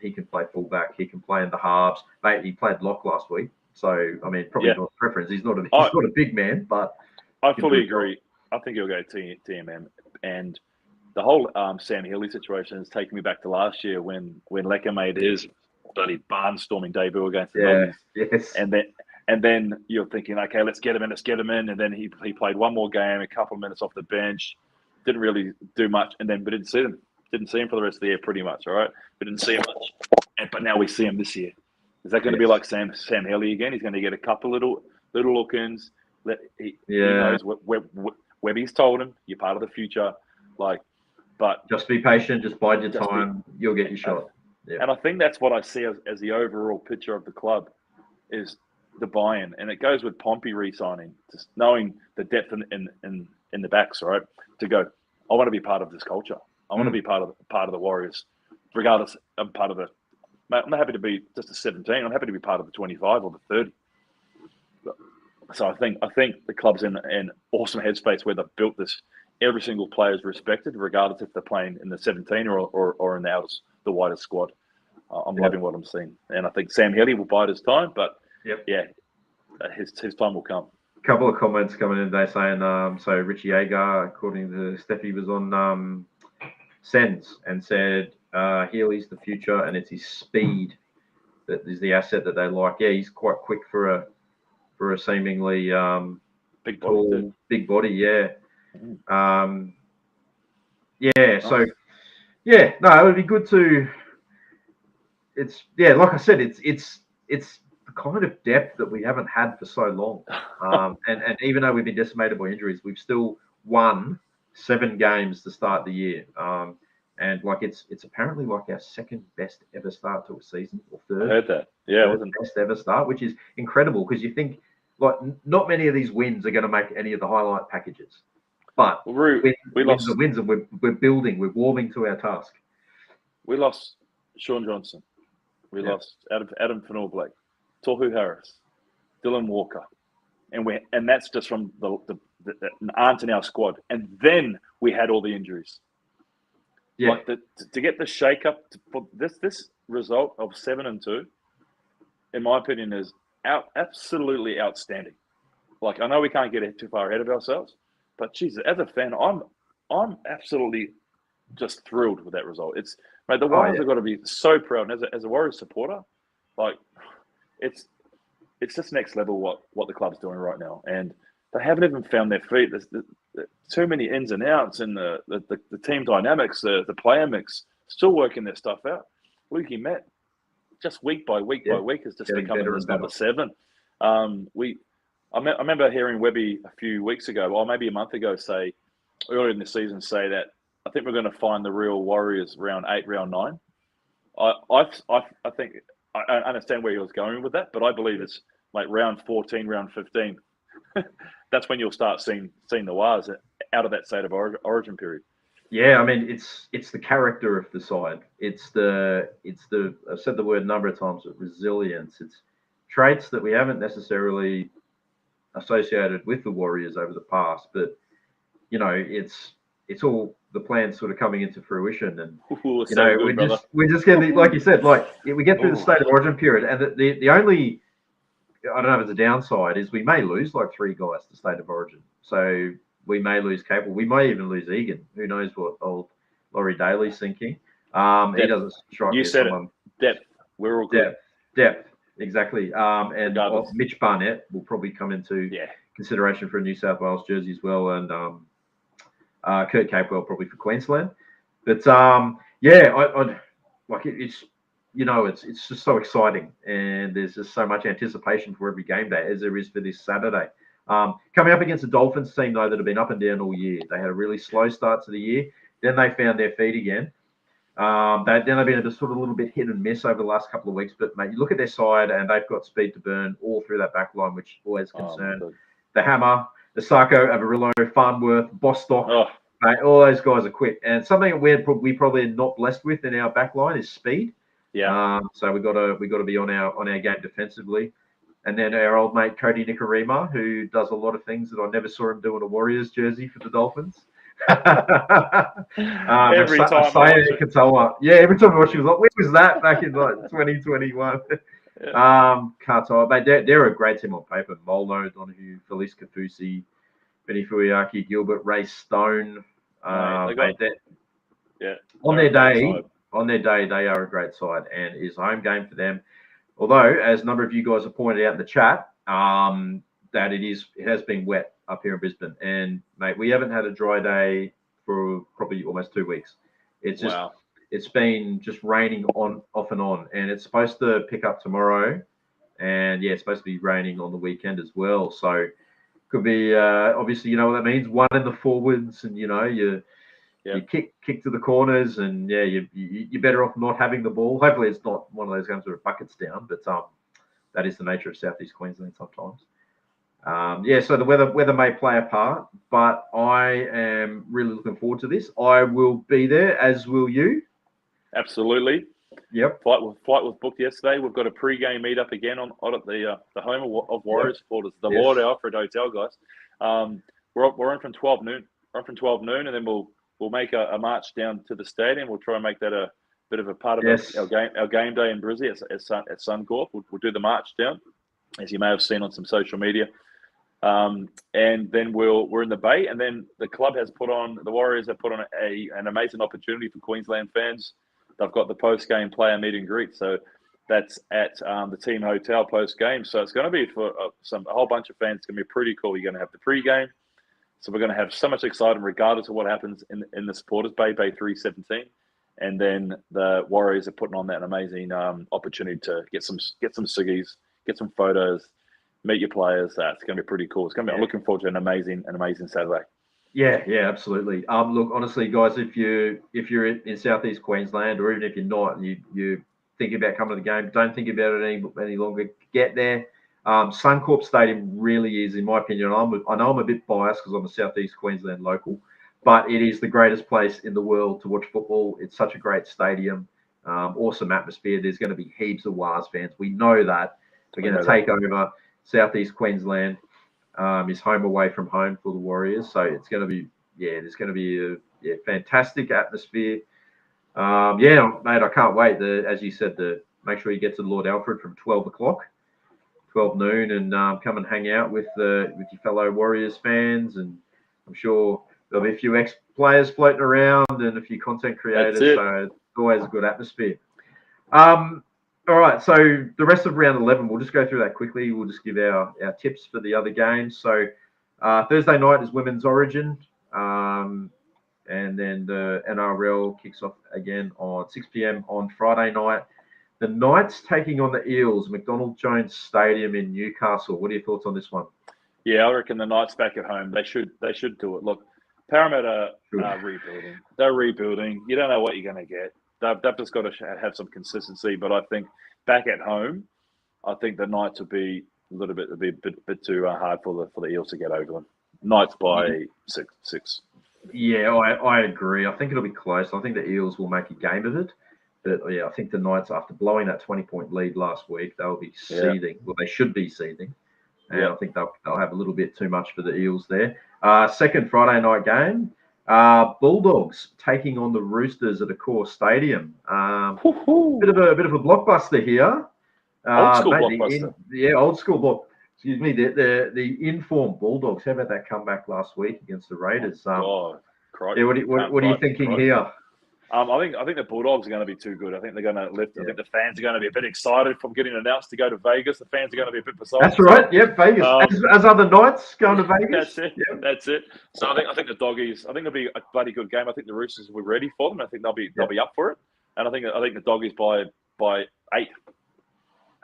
he can play fullback, he can play in the halves. Mate, he played lock last week, so I mean probably not preference. He's not a big man, but I fully agree. I think he'll go TMM, and the whole Sam Healy situation has taken me back to last year when Lecker made his bloody barnstorming debut against the Dolphins. Yes. And then you're thinking, okay, let's get him in. And then he played one more game, a couple of minutes off the bench, didn't really do much, but didn't see him. Didn't see him for the rest of the year, pretty much. All right, we didn't see him much, but now we see him this year. Is that going to be like Sam Healy again? He's going to get a couple little look-ins. He knows Webby's told him you're part of the future. But just be patient, just bide your time. You'll get your shot. And I think that's what I see as the overall picture of the club is the buy-in, and it goes with Pompey re-signing, just knowing the depth in the backs, right? To go, I want to be part of this culture. I want to be part of the Warriors, regardless. I'm part of the. I'm not happy to be just a 17. I'm happy to be part of the 25 or the 30. So I think the club's in an awesome headspace where they've built this. Every single player is respected, regardless if they're playing in the 17 or in the widest squad. I'm loving what I'm seeing, and I think Sam Healy will bide his time, but his time will come. A couple of comments coming in today saying, so Richie Agar, according to Steffi, was on Sens and said Healy's the future and it's his speed that is the asset that they like. Yeah, he's quite quick for a seemingly big body. Yeah. Mm. Nice. So no, it would be good to. It's like I said, it's the kind of depth that we haven't had for so long. And even though we've been decimated by injuries, we've still won 7 games to start the year. And it's apparently like our second best ever start to a season, or third. I heard that. Yeah, it wasn't best ever start, which is incredible because you think not many of these wins are going to make any of the highlight packages. But we lost the wins, and we're building, we're warming to our task. We lost Sean Johnson. We lost Adam Fanor-Blake, Tohu Harris, Dylan Walker, and that's just from the aren't in our squad. And then we had all the injuries. Yeah, to get the shake up for this result of 7-2, in my opinion, is absolutely outstanding. I know we can't get too far ahead of ourselves, but Jesus, as a fan, I'm absolutely just thrilled with that result. The Warriors have got to be so proud. And as a Warriors supporter, it's just next level what the club's doing right now, and they haven't even found their feet. There's too many ins and outs in the team dynamics, the player mix, still working their stuff out. Lukey Matt, just week by week is just becoming this number 7. I remember hearing Webby a few weeks ago, or maybe a month ago, earlier in the season, say that I think we're going to find the real Warriors round 8, round 9. I think I understand where he was going with that, but I believe it's like round 14, round 15. That's when you'll start seeing the Wars out of that state of origin period. Yeah, I mean it's the character of the side. It's the I've said the word a number of times, resilience. It's traits that we haven't necessarily associated with the Warriors over the past, but it's all the plans sort of coming into fruition, and we're just getting, like you said, we get through the state of origin period, and the only, I don't know if it's a downside, is we may lose 3 guys to state of origin. So we may lose Capel, we may even lose Egan. Who knows what old Laurie Daly's thinking? He doesn't strike me as someone. Depth. We're all good. Depth. Exactly. And Mitch Barnett will probably come into consideration for a New South Wales jersey as well, and Kurt Capewell probably for Queensland. But I'd like it. It's just so exciting, and there's just so much anticipation for every game day, as there is for this Saturday. Coming up against the Dolphins team, though, that have been up and down all year. They had a really slow start to the year. Then they found their feet again. They've been a sort of a little bit hit and miss over the last couple of weeks. But, mate, you look at their side, and they've got speed to burn all through that back line, which always concern. The Hammer, the Sarko, Avarillo, Farnworth, Bostock, mate, all those guys are quick. And something that we probably are not blessed with in our back line is speed. Yeah. So we got to be on our game defensively. And then our old mate Cody Nikorima, who does a lot of things that I never saw him do in a Warriors jersey for the Dolphins. Every time I watch it. Katoa. Yeah, every time I watch it, was like, where was that back in like 2021? Katoa, mate, they're a great team on paper. Molo, Donahue, Felice Kafusi, Benny Fuyaki, Gilbert, Ray Stone. On their day, they are a great side, and it's a home game for them. Although, as a number of you guys have pointed out in the chat, that it has been wet up here in Brisbane, and mate, we haven't had a dry day for probably almost 2 weeks. It's been just raining off and on, and it's supposed to pick up tomorrow, and it's supposed to be raining on the weekend as well. So could be obviously, you know what that means. One in the forwards, and you kick to the corners, and you're better off not having the ball. Hopefully, it's not one of those games where it buckets down, but that is the nature of Southeast Queensland sometimes. So the weather may play a part, but I am really looking forward to this. I will be there, as will you. Absolutely. Yep. Flight was booked yesterday. We've got a pre-game meet-up again on at the home of Warriors supporters, the Lord Alfred Hotel, guys. We're on from 12 noon. And then we'll make a march down to the stadium. We'll try and make that a bit of a part of our game day in Brizzy at Suncorp. We'll do the march down, as you may have seen on some social media. And then we're in the Bay, and then the Warriors have put on an amazing opportunity for Queensland fans. They've got the post-game player meet and greet, so that's at the team hotel post-game. So it's going to be for a whole bunch of fans. It's going to be pretty cool. You're going to have the pre-game, so we're going to have so much excitement regardless of what happens in the supporters Bay 317, and then the Warriors are putting on that amazing opportunity to get some ciggies, get some photos, meet your players. It's going to be pretty cool. It's going to be. I'm looking forward to an amazing Saturday. Yeah, absolutely. Look, honestly, guys, if you're in Southeast Queensland, or even if you're not, and you thinking about coming to the game, don't think about it any longer. Get there. Suncorp Stadium really is, in my opinion. I know I'm a bit biased because I'm a Southeast Queensland local, but it is the greatest place in the world to watch football. It's such a great stadium, awesome atmosphere. There's going to be heaps of Wars fans. We know that. We're going to take over Southeast Queensland. Is home away from home for the Warriors, so it's going to be there's going to be a fantastic atmosphere. Mate, I can't wait. As you said, make sure you get to the Lord Alfred from 12 noon, and come and hang out with your fellow Warriors fans, and I'm sure there'll be a few ex-players floating around and a few content creators. So it's always a good atmosphere. All right, so the rest of round 11, we'll just go through that quickly. We'll just give our tips for the other games. So Thursday night is Women's Origin, and then the NRL kicks off again on 6 p.m. on Friday night. The Knights taking on the Eels, McDonald Jones Stadium in Newcastle. What are your thoughts on this one? Yeah, I reckon the Knights back at home. They should do it. Look, Parramatta are rebuilding. They're rebuilding. You don't know what you're going to get. They've just got to have some consistency, but I think back at home, I think the Knights will be a bit too hard for the Eels to get over them. Knights by six. Yeah, I agree. I think it'll be close. I think the Eels will make a game of it, but I think the Knights, after blowing that 20-point lead last week, they'll be seething. Well, they should be seething, and I think they'll have a little bit too much for the Eels there. Second Friday night game. Bulldogs taking on the Roosters at Accor Stadium. Bit of a blockbuster here. Old school blockbuster. Old school block. Excuse me. The informed Bulldogs. How about that comeback last week against the Raiders? What are you thinking here? I think the Bulldogs are going to be too good. I think they're going to lift. I think the fans are going to be a bit excited from getting announced to go to Vegas. The fans are going to be a bit beside. That's right. Yep, Vegas. As other Knights going to Vegas. That's it. Yep. That's it. So I think the Doggies. I think it'll be a bloody good game. I think the Roosters will be ready for them. I think they'll be up for it. And I think the Doggies by 8.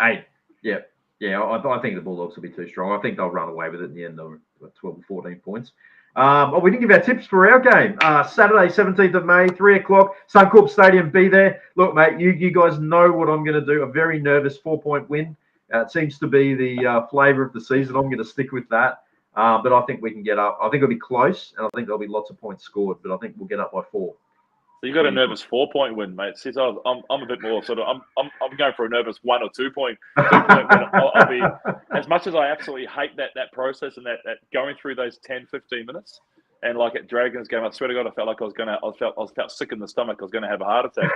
8. Yeah. Yeah. I think the Bulldogs will be too strong. I think they'll run away with it in the end. They'll 12 or 14 points. We didn't give our tips for our game. Saturday, 17th of May, 3 o'clock, Suncorp Stadium, be there. Look, mate, you guys know what I'm going to do. A very nervous 4-point win. It seems to be the flavour of the season. I'm going to stick with that. But I think we can get up. I think it'll be close, and I think there'll be lots of points scored, but I think we'll get up by 4. So you got a nervous 4-point win, mate. See, so I'm a bit more sort of I'm going for a nervous 1 or 2-point win. I'll be, as much as I absolutely hate that process and that going through those 10, 15 minutes. And like at Dragons game, I swear to God, I felt like I felt sick in the stomach. I was gonna have a heart attack.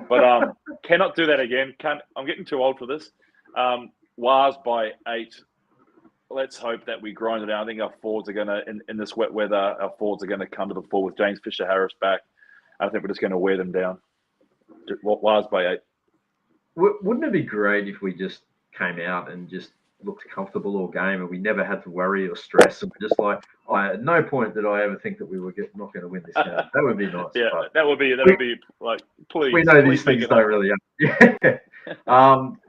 But cannot do that again. I'm getting too old for this. Wars by 8. Let's hope that we grind it out. I think our forwards are gonna in this wet weather. Our forwards are gonna come to the fore with James Fisher-Harris back. I think we're just gonna wear them down. Wars by 8. Wouldn't it be great if we just came out and just looked comfortable all game and we never had to worry or stress, and just like, at no point did I ever think that we were not going to win this game. That would be nice. Yeah, that would be like, please. We know these things don't really happen. Yeah.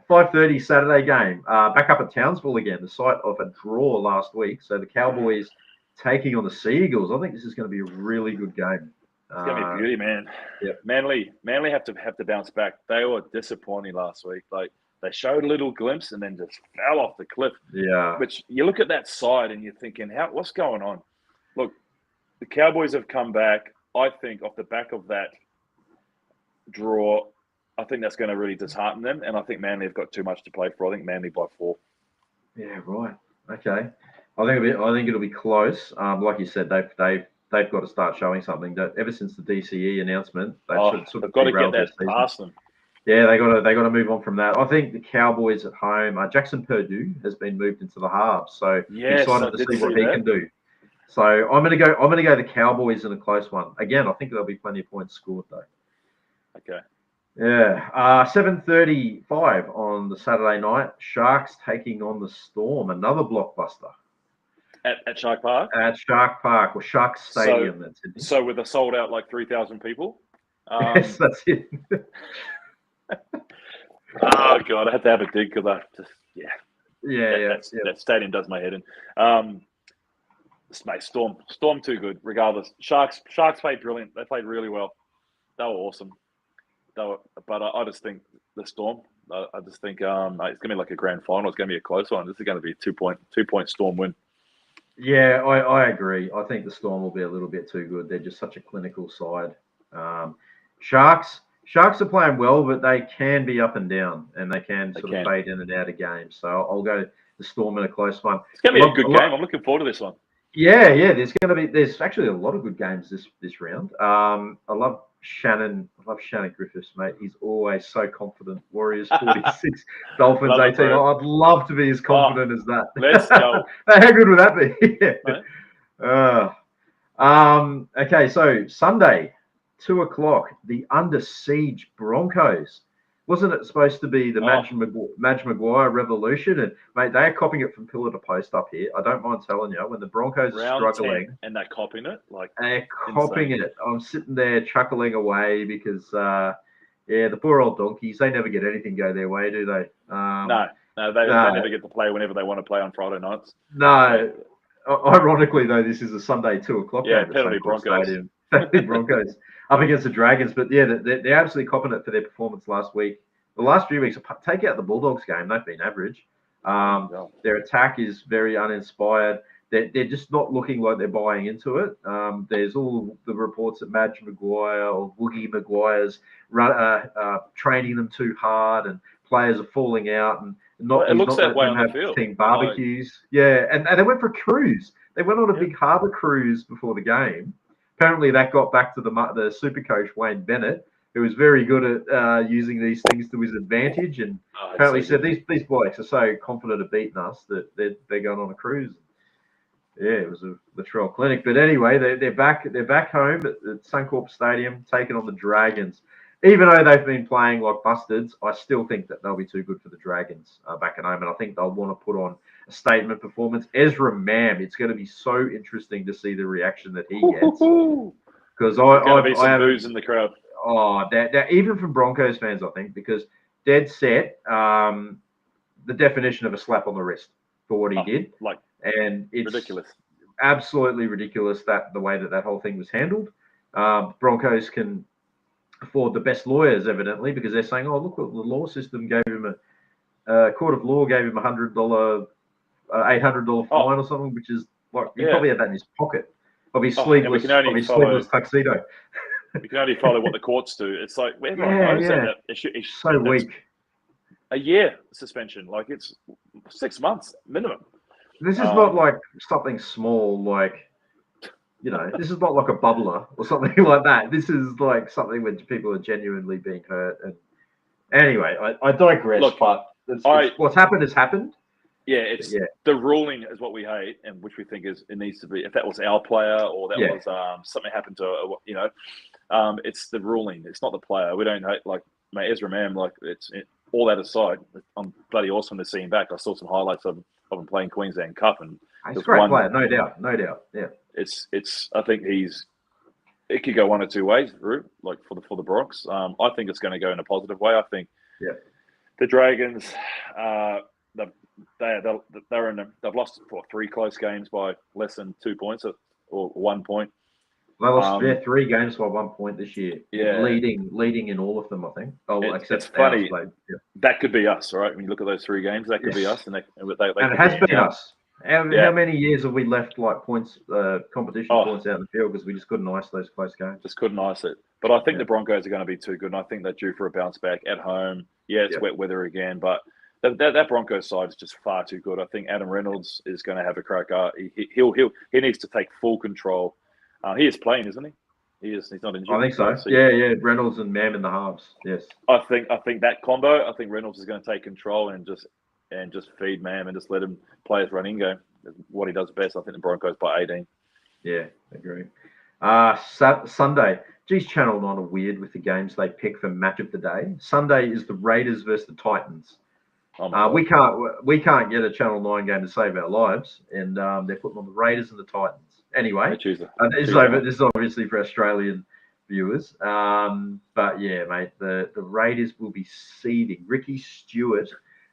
5:30 Saturday game. Back up at Townsville again, the site of a draw last week. So the Cowboys taking on the Seagulls. I think this is going to be a really good game. It's going to be beauty, man. Yep. Manly have to bounce back. They were disappointing last week. Like, they showed a little glimpse and then just fell off the cliff. Yeah. Which you look at that side and you're thinking, what's going on? Look, the Cowboys have come back. I think off the back of that draw, I think that's going to really dishearten them. And I think Manly have got too much to play for. I think Manly by 4. Yeah, right. Okay. I think it'll be close. Like you said, they've got to start showing something. That ever since the DCE announcement, they've got to get that past them. Yeah, they got to move on from that. I think the Cowboys at home. Jackson Purdue has been moved into the halves, so excited to see what he can do. So I'm gonna go the Cowboys in a close one. Again, I think there'll be plenty of points scored though. Okay. Yeah. 7:35 on the Saturday night. Sharks taking on the Storm. Another blockbuster. At Shark Park. At Shark Park or Shark Stadium. So with a sold out like 3,000 people. Yes, that's it. Oh God, I had to have a dig because that stadium does my head in. Mate, Storm too good. Regardless, Sharks played brilliant. They played really well. They were awesome. But I just think the Storm. I just think it's gonna be like a grand final. It's gonna be a close one. This is gonna be a 2-point Storm win. Yeah, I agree. I think the Storm will be a little bit too good. They're just such a clinical side. Sharks are playing well, but they can be up and down, and they can sort of fade in and out of games. So I'll go the Storm in a close one. It's going to be a good game. I'm looking forward to this one. Yeah. There's actually a lot of good games this round. I love Shannon Griffiths, mate. He's always so confident. Warriors 46, Dolphins 18. I'd love to be as confident as that. Let's go. How good would that be? Right. Okay, so Sunday. 2:00, the Under Siege Broncos. Wasn't it supposed to be the Madge Maguire revolution? And, mate, they are copying it from pillar to post up here. I don't mind telling you, when the Broncos are struggling. And they're copying it? They're copying it. I'm sitting there chuckling away because, the poor old donkeys, they never get anything go their way, do they? No, they never get to play whenever they want to play on Friday nights. No. Ironically, though, this is a Sunday 2:00 game. Yeah, penalty Broncos. Broncos up against the Dragons, but yeah, they're absolutely copping it for their performance last week. The last few weeks, take out the Bulldogs game, they've been average. Their attack is very uninspired. They're just not looking like they're buying into it. There's all the reports that Madge Maguire or Woogie Maguire's training them too hard, and players are falling out and not. It looks that way on the field. Team barbecues, and they went for a cruise. They went on a big harbour cruise before the game. Apparently, that got back to the super coach, Wayne Bennett, who was very good at using these things to his advantage. And apparently said, these blokes are so confident of beating us that they're going on a cruise. Yeah, it was a Latrell clinic. But anyway, they're back home at Suncorp Stadium, taking on the Dragons. Even though they've been playing like bustards, I still think that they'll be too good for the Dragons back at home. And I think they'll want to put on a statement performance. Ezra Mam, it's going to be so interesting to see the reaction that he gets. Because I have booze in the crowd. Oh, that even from Broncos fans, I think, because dead set, the definition of a slap on the wrist for what he did. And it's ridiculous. Absolutely ridiculous that the way that whole thing was handled. Broncos can afford the best lawyers, evidently, because they're saying, "Oh, look what the law system gave him a court of law gave him $800 fine or something," which is like he probably had that in his pocket of his sleeveless tuxedo. You can only follow what the courts do. It's like everyone Yeah, knows yeah. that it should, So that's weak. a year suspension. Like it's 6 months minimum. This is not like something small, like, you know, this is not like a bubbler or something like that. This is like something where people are genuinely being hurt. And anyway, I digress. Look, but what's happened has happened. Yeah, the ruling is what we hate, and which we think is it needs to be. If that was our player or that was something happened to it's the ruling. It's not the player. We don't hate mate Ezra Mam. All that aside, I'm bloody awesome to see him back. I saw some highlights of him playing Queensland Cup, and he's a great player, no doubt. Yeah, it's. I think it could go one or two ways, Roo, like for the Bronx. I think it's going to go in a positive way. I think the Dragons, they've lost 3 close games by less than 2 points or 1 point. They lost 3 games by 1 point this year. Yeah, leading in all of them, I think. It's funny. That could be us, right? When you look at those 3 games, that could be us, and it has been us. How many years have we left points, competition points out in the field because we just couldn't ice those close games? Just couldn't ice it. But I think the Broncos are going to be too good, and I think they're due for a bounce back at home. Yeah, it's wet weather again, but that Broncos side is just far too good. I think Adam Reynolds is going to have a cracker. He needs to take full control. He is playing, isn't he? He is. He's not injured. I think so. Yeah. Reynolds and Mam in the halves. Yes. I think that combo. I think Reynolds is going to take control and just feed Mam and just let him play his running game. What he does best. I think the Broncos by 18. Yeah, agree. Sunday. Geez, Channel 9 are weird with the games they pick for match of the day. Sunday is the Raiders versus the Titans. We can't get a Channel 9 game to save our lives, and they're putting on the Raiders and the Titans. Anyway, this is obviously for Australian viewers. But yeah, mate, the Raiders will be seething. Ricky Stewart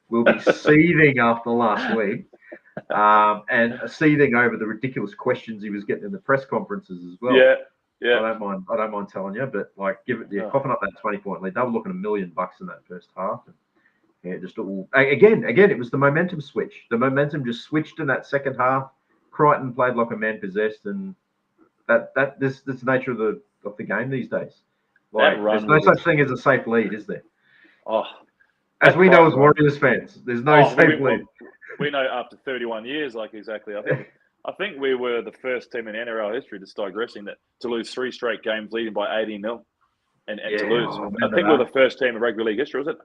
will be seething after last week, and seething over the ridiculous questions he was getting in the press conferences as well. Yeah. I don't mind telling you, but coughing up that 20-point lead, they were looking $1 million in that first half. And, yeah, just all again, it was the momentum switch. The momentum just switched in that second half. Crichton played like a man possessed, and this is the nature of the game these days. There's no such thing as a safe lead, is there? As we know as Warriors fans, there's no safe lead. We know after 31 years, exactly. I think we were the first team in NRL history, just digressing, to lose 3 straight games leading by 18-0 and to lose. I think we're the first team in rugby league history, was it?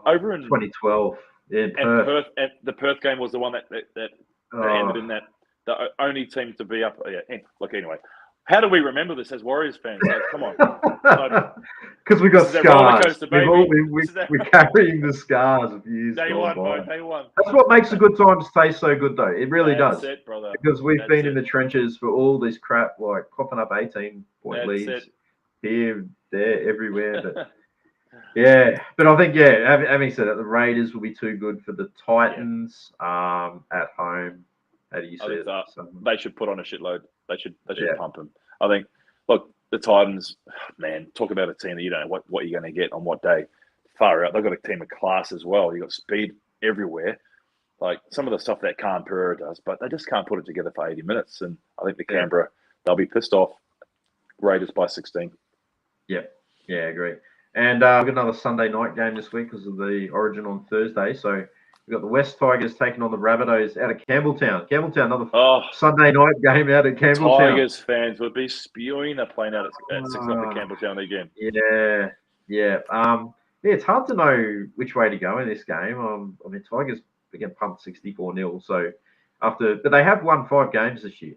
Over in 2012. Yeah, Perth. And the Perth game was the one that ended in that. The only team to be up. Look, anyway, how do we remember this as Warriors fans? Come on. Because we got scars. We're carrying the scars of years. Day one. That's what makes a good time taste so good, though. It really does. That's it, brother. Because we've been in the trenches for all this crap, like coughing up 18-point leads here, there, everywhere. But yeah, but I think having said that, the Raiders will be too good for the Titans at home. How do you see it? They should put on a shitload. They should pump them. I think. Look, the Titans, man, talk about a team that you don't know what you're going to get on what day. Far out. They've got a team of class as well. You've got speed everywhere. Like some of the stuff that Khan Pereira does, but they just can't put it together for 80 minutes. And I think the Canberra, they'll be pissed off. Raiders by 16. Yeah, I agree. And we've got another Sunday night game this week because of the Origin on Thursday. So we've got the West Tigers taking on the Rabbitohs out of Campbelltown. Another Sunday night game out at Campbelltown. Tigers fans would be spewing. They're playing out at 6 up at Campbelltown again. Yeah. It's hard to know which way to go in this game. Tigers again pumped 64-0. So but they have won 5 games this year,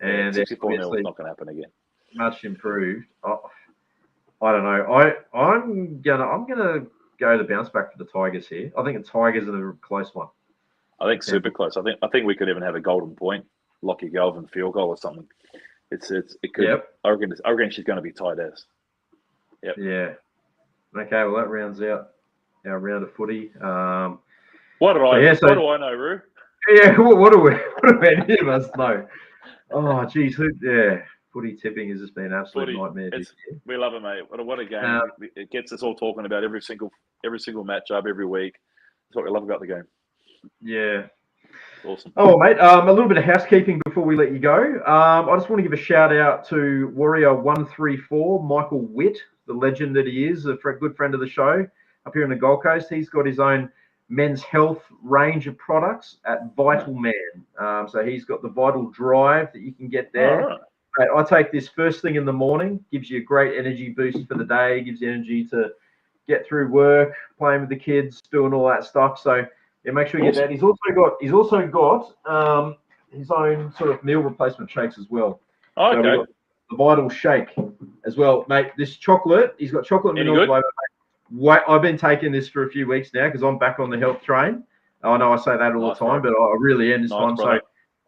and 64-0 is not going to happen again. Much improved. I don't know. I'm gonna go the bounce back for the Tigers here. I think the Tigers are a close one. I think super close. I think we could even have a golden point, Lockie Galvin field goal or something. It could. Yep. I reckon she's going to be tight as. Yep. Yeah. Okay. Well, that rounds out our round of footy. What do I know, Roo? Yeah. What do any of us know? Oh, geez. Footy tipping has just been an absolute nightmare this year. We love it, mate. What a game! It gets us all talking about every single matchup every week. That's what we love about the game. Yeah. Awesome. Oh, mate, a little bit of housekeeping before we let you go. I just want to give a shout out to Warrior 134, Michael Witt, the legend that he is, a good friend of the show up here in the Gold Coast. He's got his own men's health range of products at Vital Man. So he's got the Vital Drive that you can get there. All right. Mate, I take this first thing in the morning, gives you a great energy boost for the day, gives you energy to get through work, playing with the kids, doing all that stuff. So yeah, make sure you get that. He's also got his own sort of meal replacement shakes as well. Oh, so okay. we've got the Vital Shake as well, mate. This chocolate, he's got chocolate and vanilla flavor. I've been taking this for a few weeks now because I'm back on the health train. I know I say that all the time, but I really am this time. Brother. So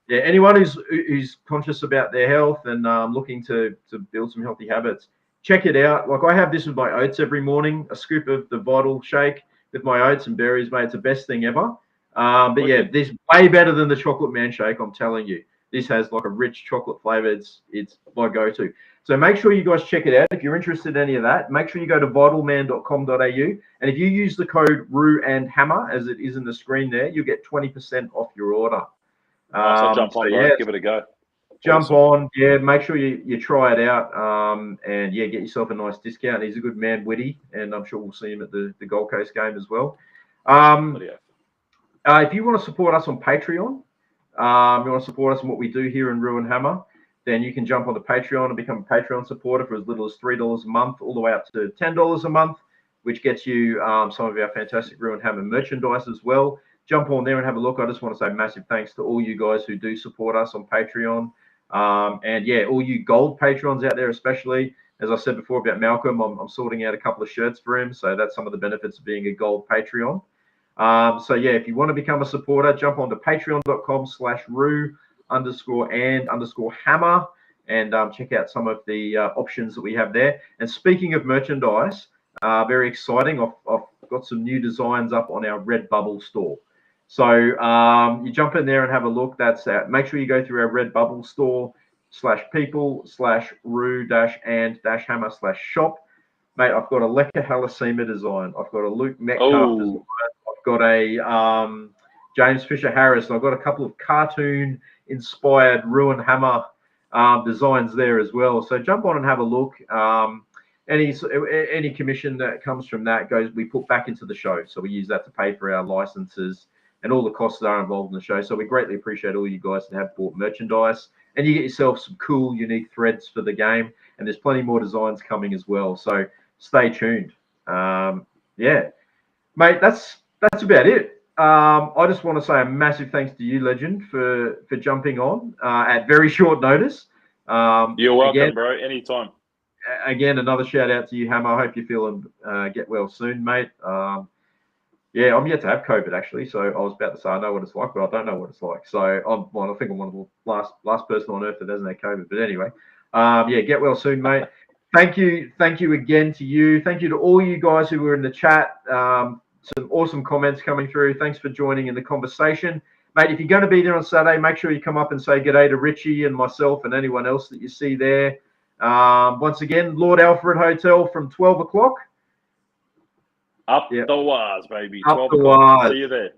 yeah, anyone who's conscious about their health and looking to build some healthy habits, check it out. Like I have this with my oats every morning, a scoop of the Vital Shake with my oats and berries, mate. It's the best thing ever. But yeah, this way better than the Chocolate Man Shake, I'm telling you. This has like a rich chocolate flavor. It's my go-to. So make sure you guys check it out. If you're interested in any of that, make sure you go to vitalman.com.au. And if you use the code RU and Hammer, as it is in the screen there, you'll get 20% off your order. So jump on, bro. Give it a go. Jump on, yeah. Make sure you try it out, and yeah, get yourself a nice discount. He's a good man, Witty, and I'm sure we'll see him at the Gold Coast game as well. If you want to support us on Patreon, you want to support us in what we do here in Ruin Hammer, then you can jump onto Patreon and become a Patreon supporter for as little as $3 a month, all the way up to $10 a month, which gets you some of our fantastic Ruin Hammer merchandise as well. Jump on there and have a look. I just want to say massive thanks to all you guys who do support us on Patreon. And yeah, all you gold patrons out there, especially, as I said before about Malcolm, I'm sorting out a couple of shirts for him. So that's some of the benefits of being a gold Patreon. So yeah, if you want to become a supporter, jump on to patreon.com/ru_and_hammer and check out some of the options that we have there. And speaking of merchandise, very exciting. I've got some new designs up on our Redbubble store. So you jump in there and have a look. That's out. Make sure you go through our Redbubble store /people/ru-and-hammer/shop. Mate, I've got a Lecker Halasima design. I've got a Luke Metcalf design. I've got a James Fisher Harris. I've got a couple of cartoon-inspired Ruin Hammer designs there as well. So jump on and have a look. Any commission that comes from that we put back into the show. So we use that to pay for our licenses and all the costs that are involved in the show. So we greatly appreciate all you guys that have bought merchandise, and you get yourself some cool, unique threads for the game. And there's plenty more designs coming as well. So stay tuned. Yeah, mate, that's about it. I just want to say a massive thanks to you, Legend, for jumping on at very short notice. You're welcome, bro. Anytime. Again, another shout out to you, Hammer. I hope you're feeling get well soon, mate. Yeah, I'm yet to have COVID actually, so I was about to say I know what it's like, but I don't know what it's like. So I think I'm one of the last person on earth that hasn't had COVID. But anyway, yeah, get well soon, mate. Thank you again to you. Thank you to all you guys who were in the chat. Some awesome comments coming through. Thanks for joining in the conversation, mate. If you're going to be there on Saturday, make sure you come up and say g'day to Richie and myself and anyone else that you see there. Once again, Lord Alfred Hotel from 12 o'clock. Up the wires, baby. Up 12 the wires. See you there.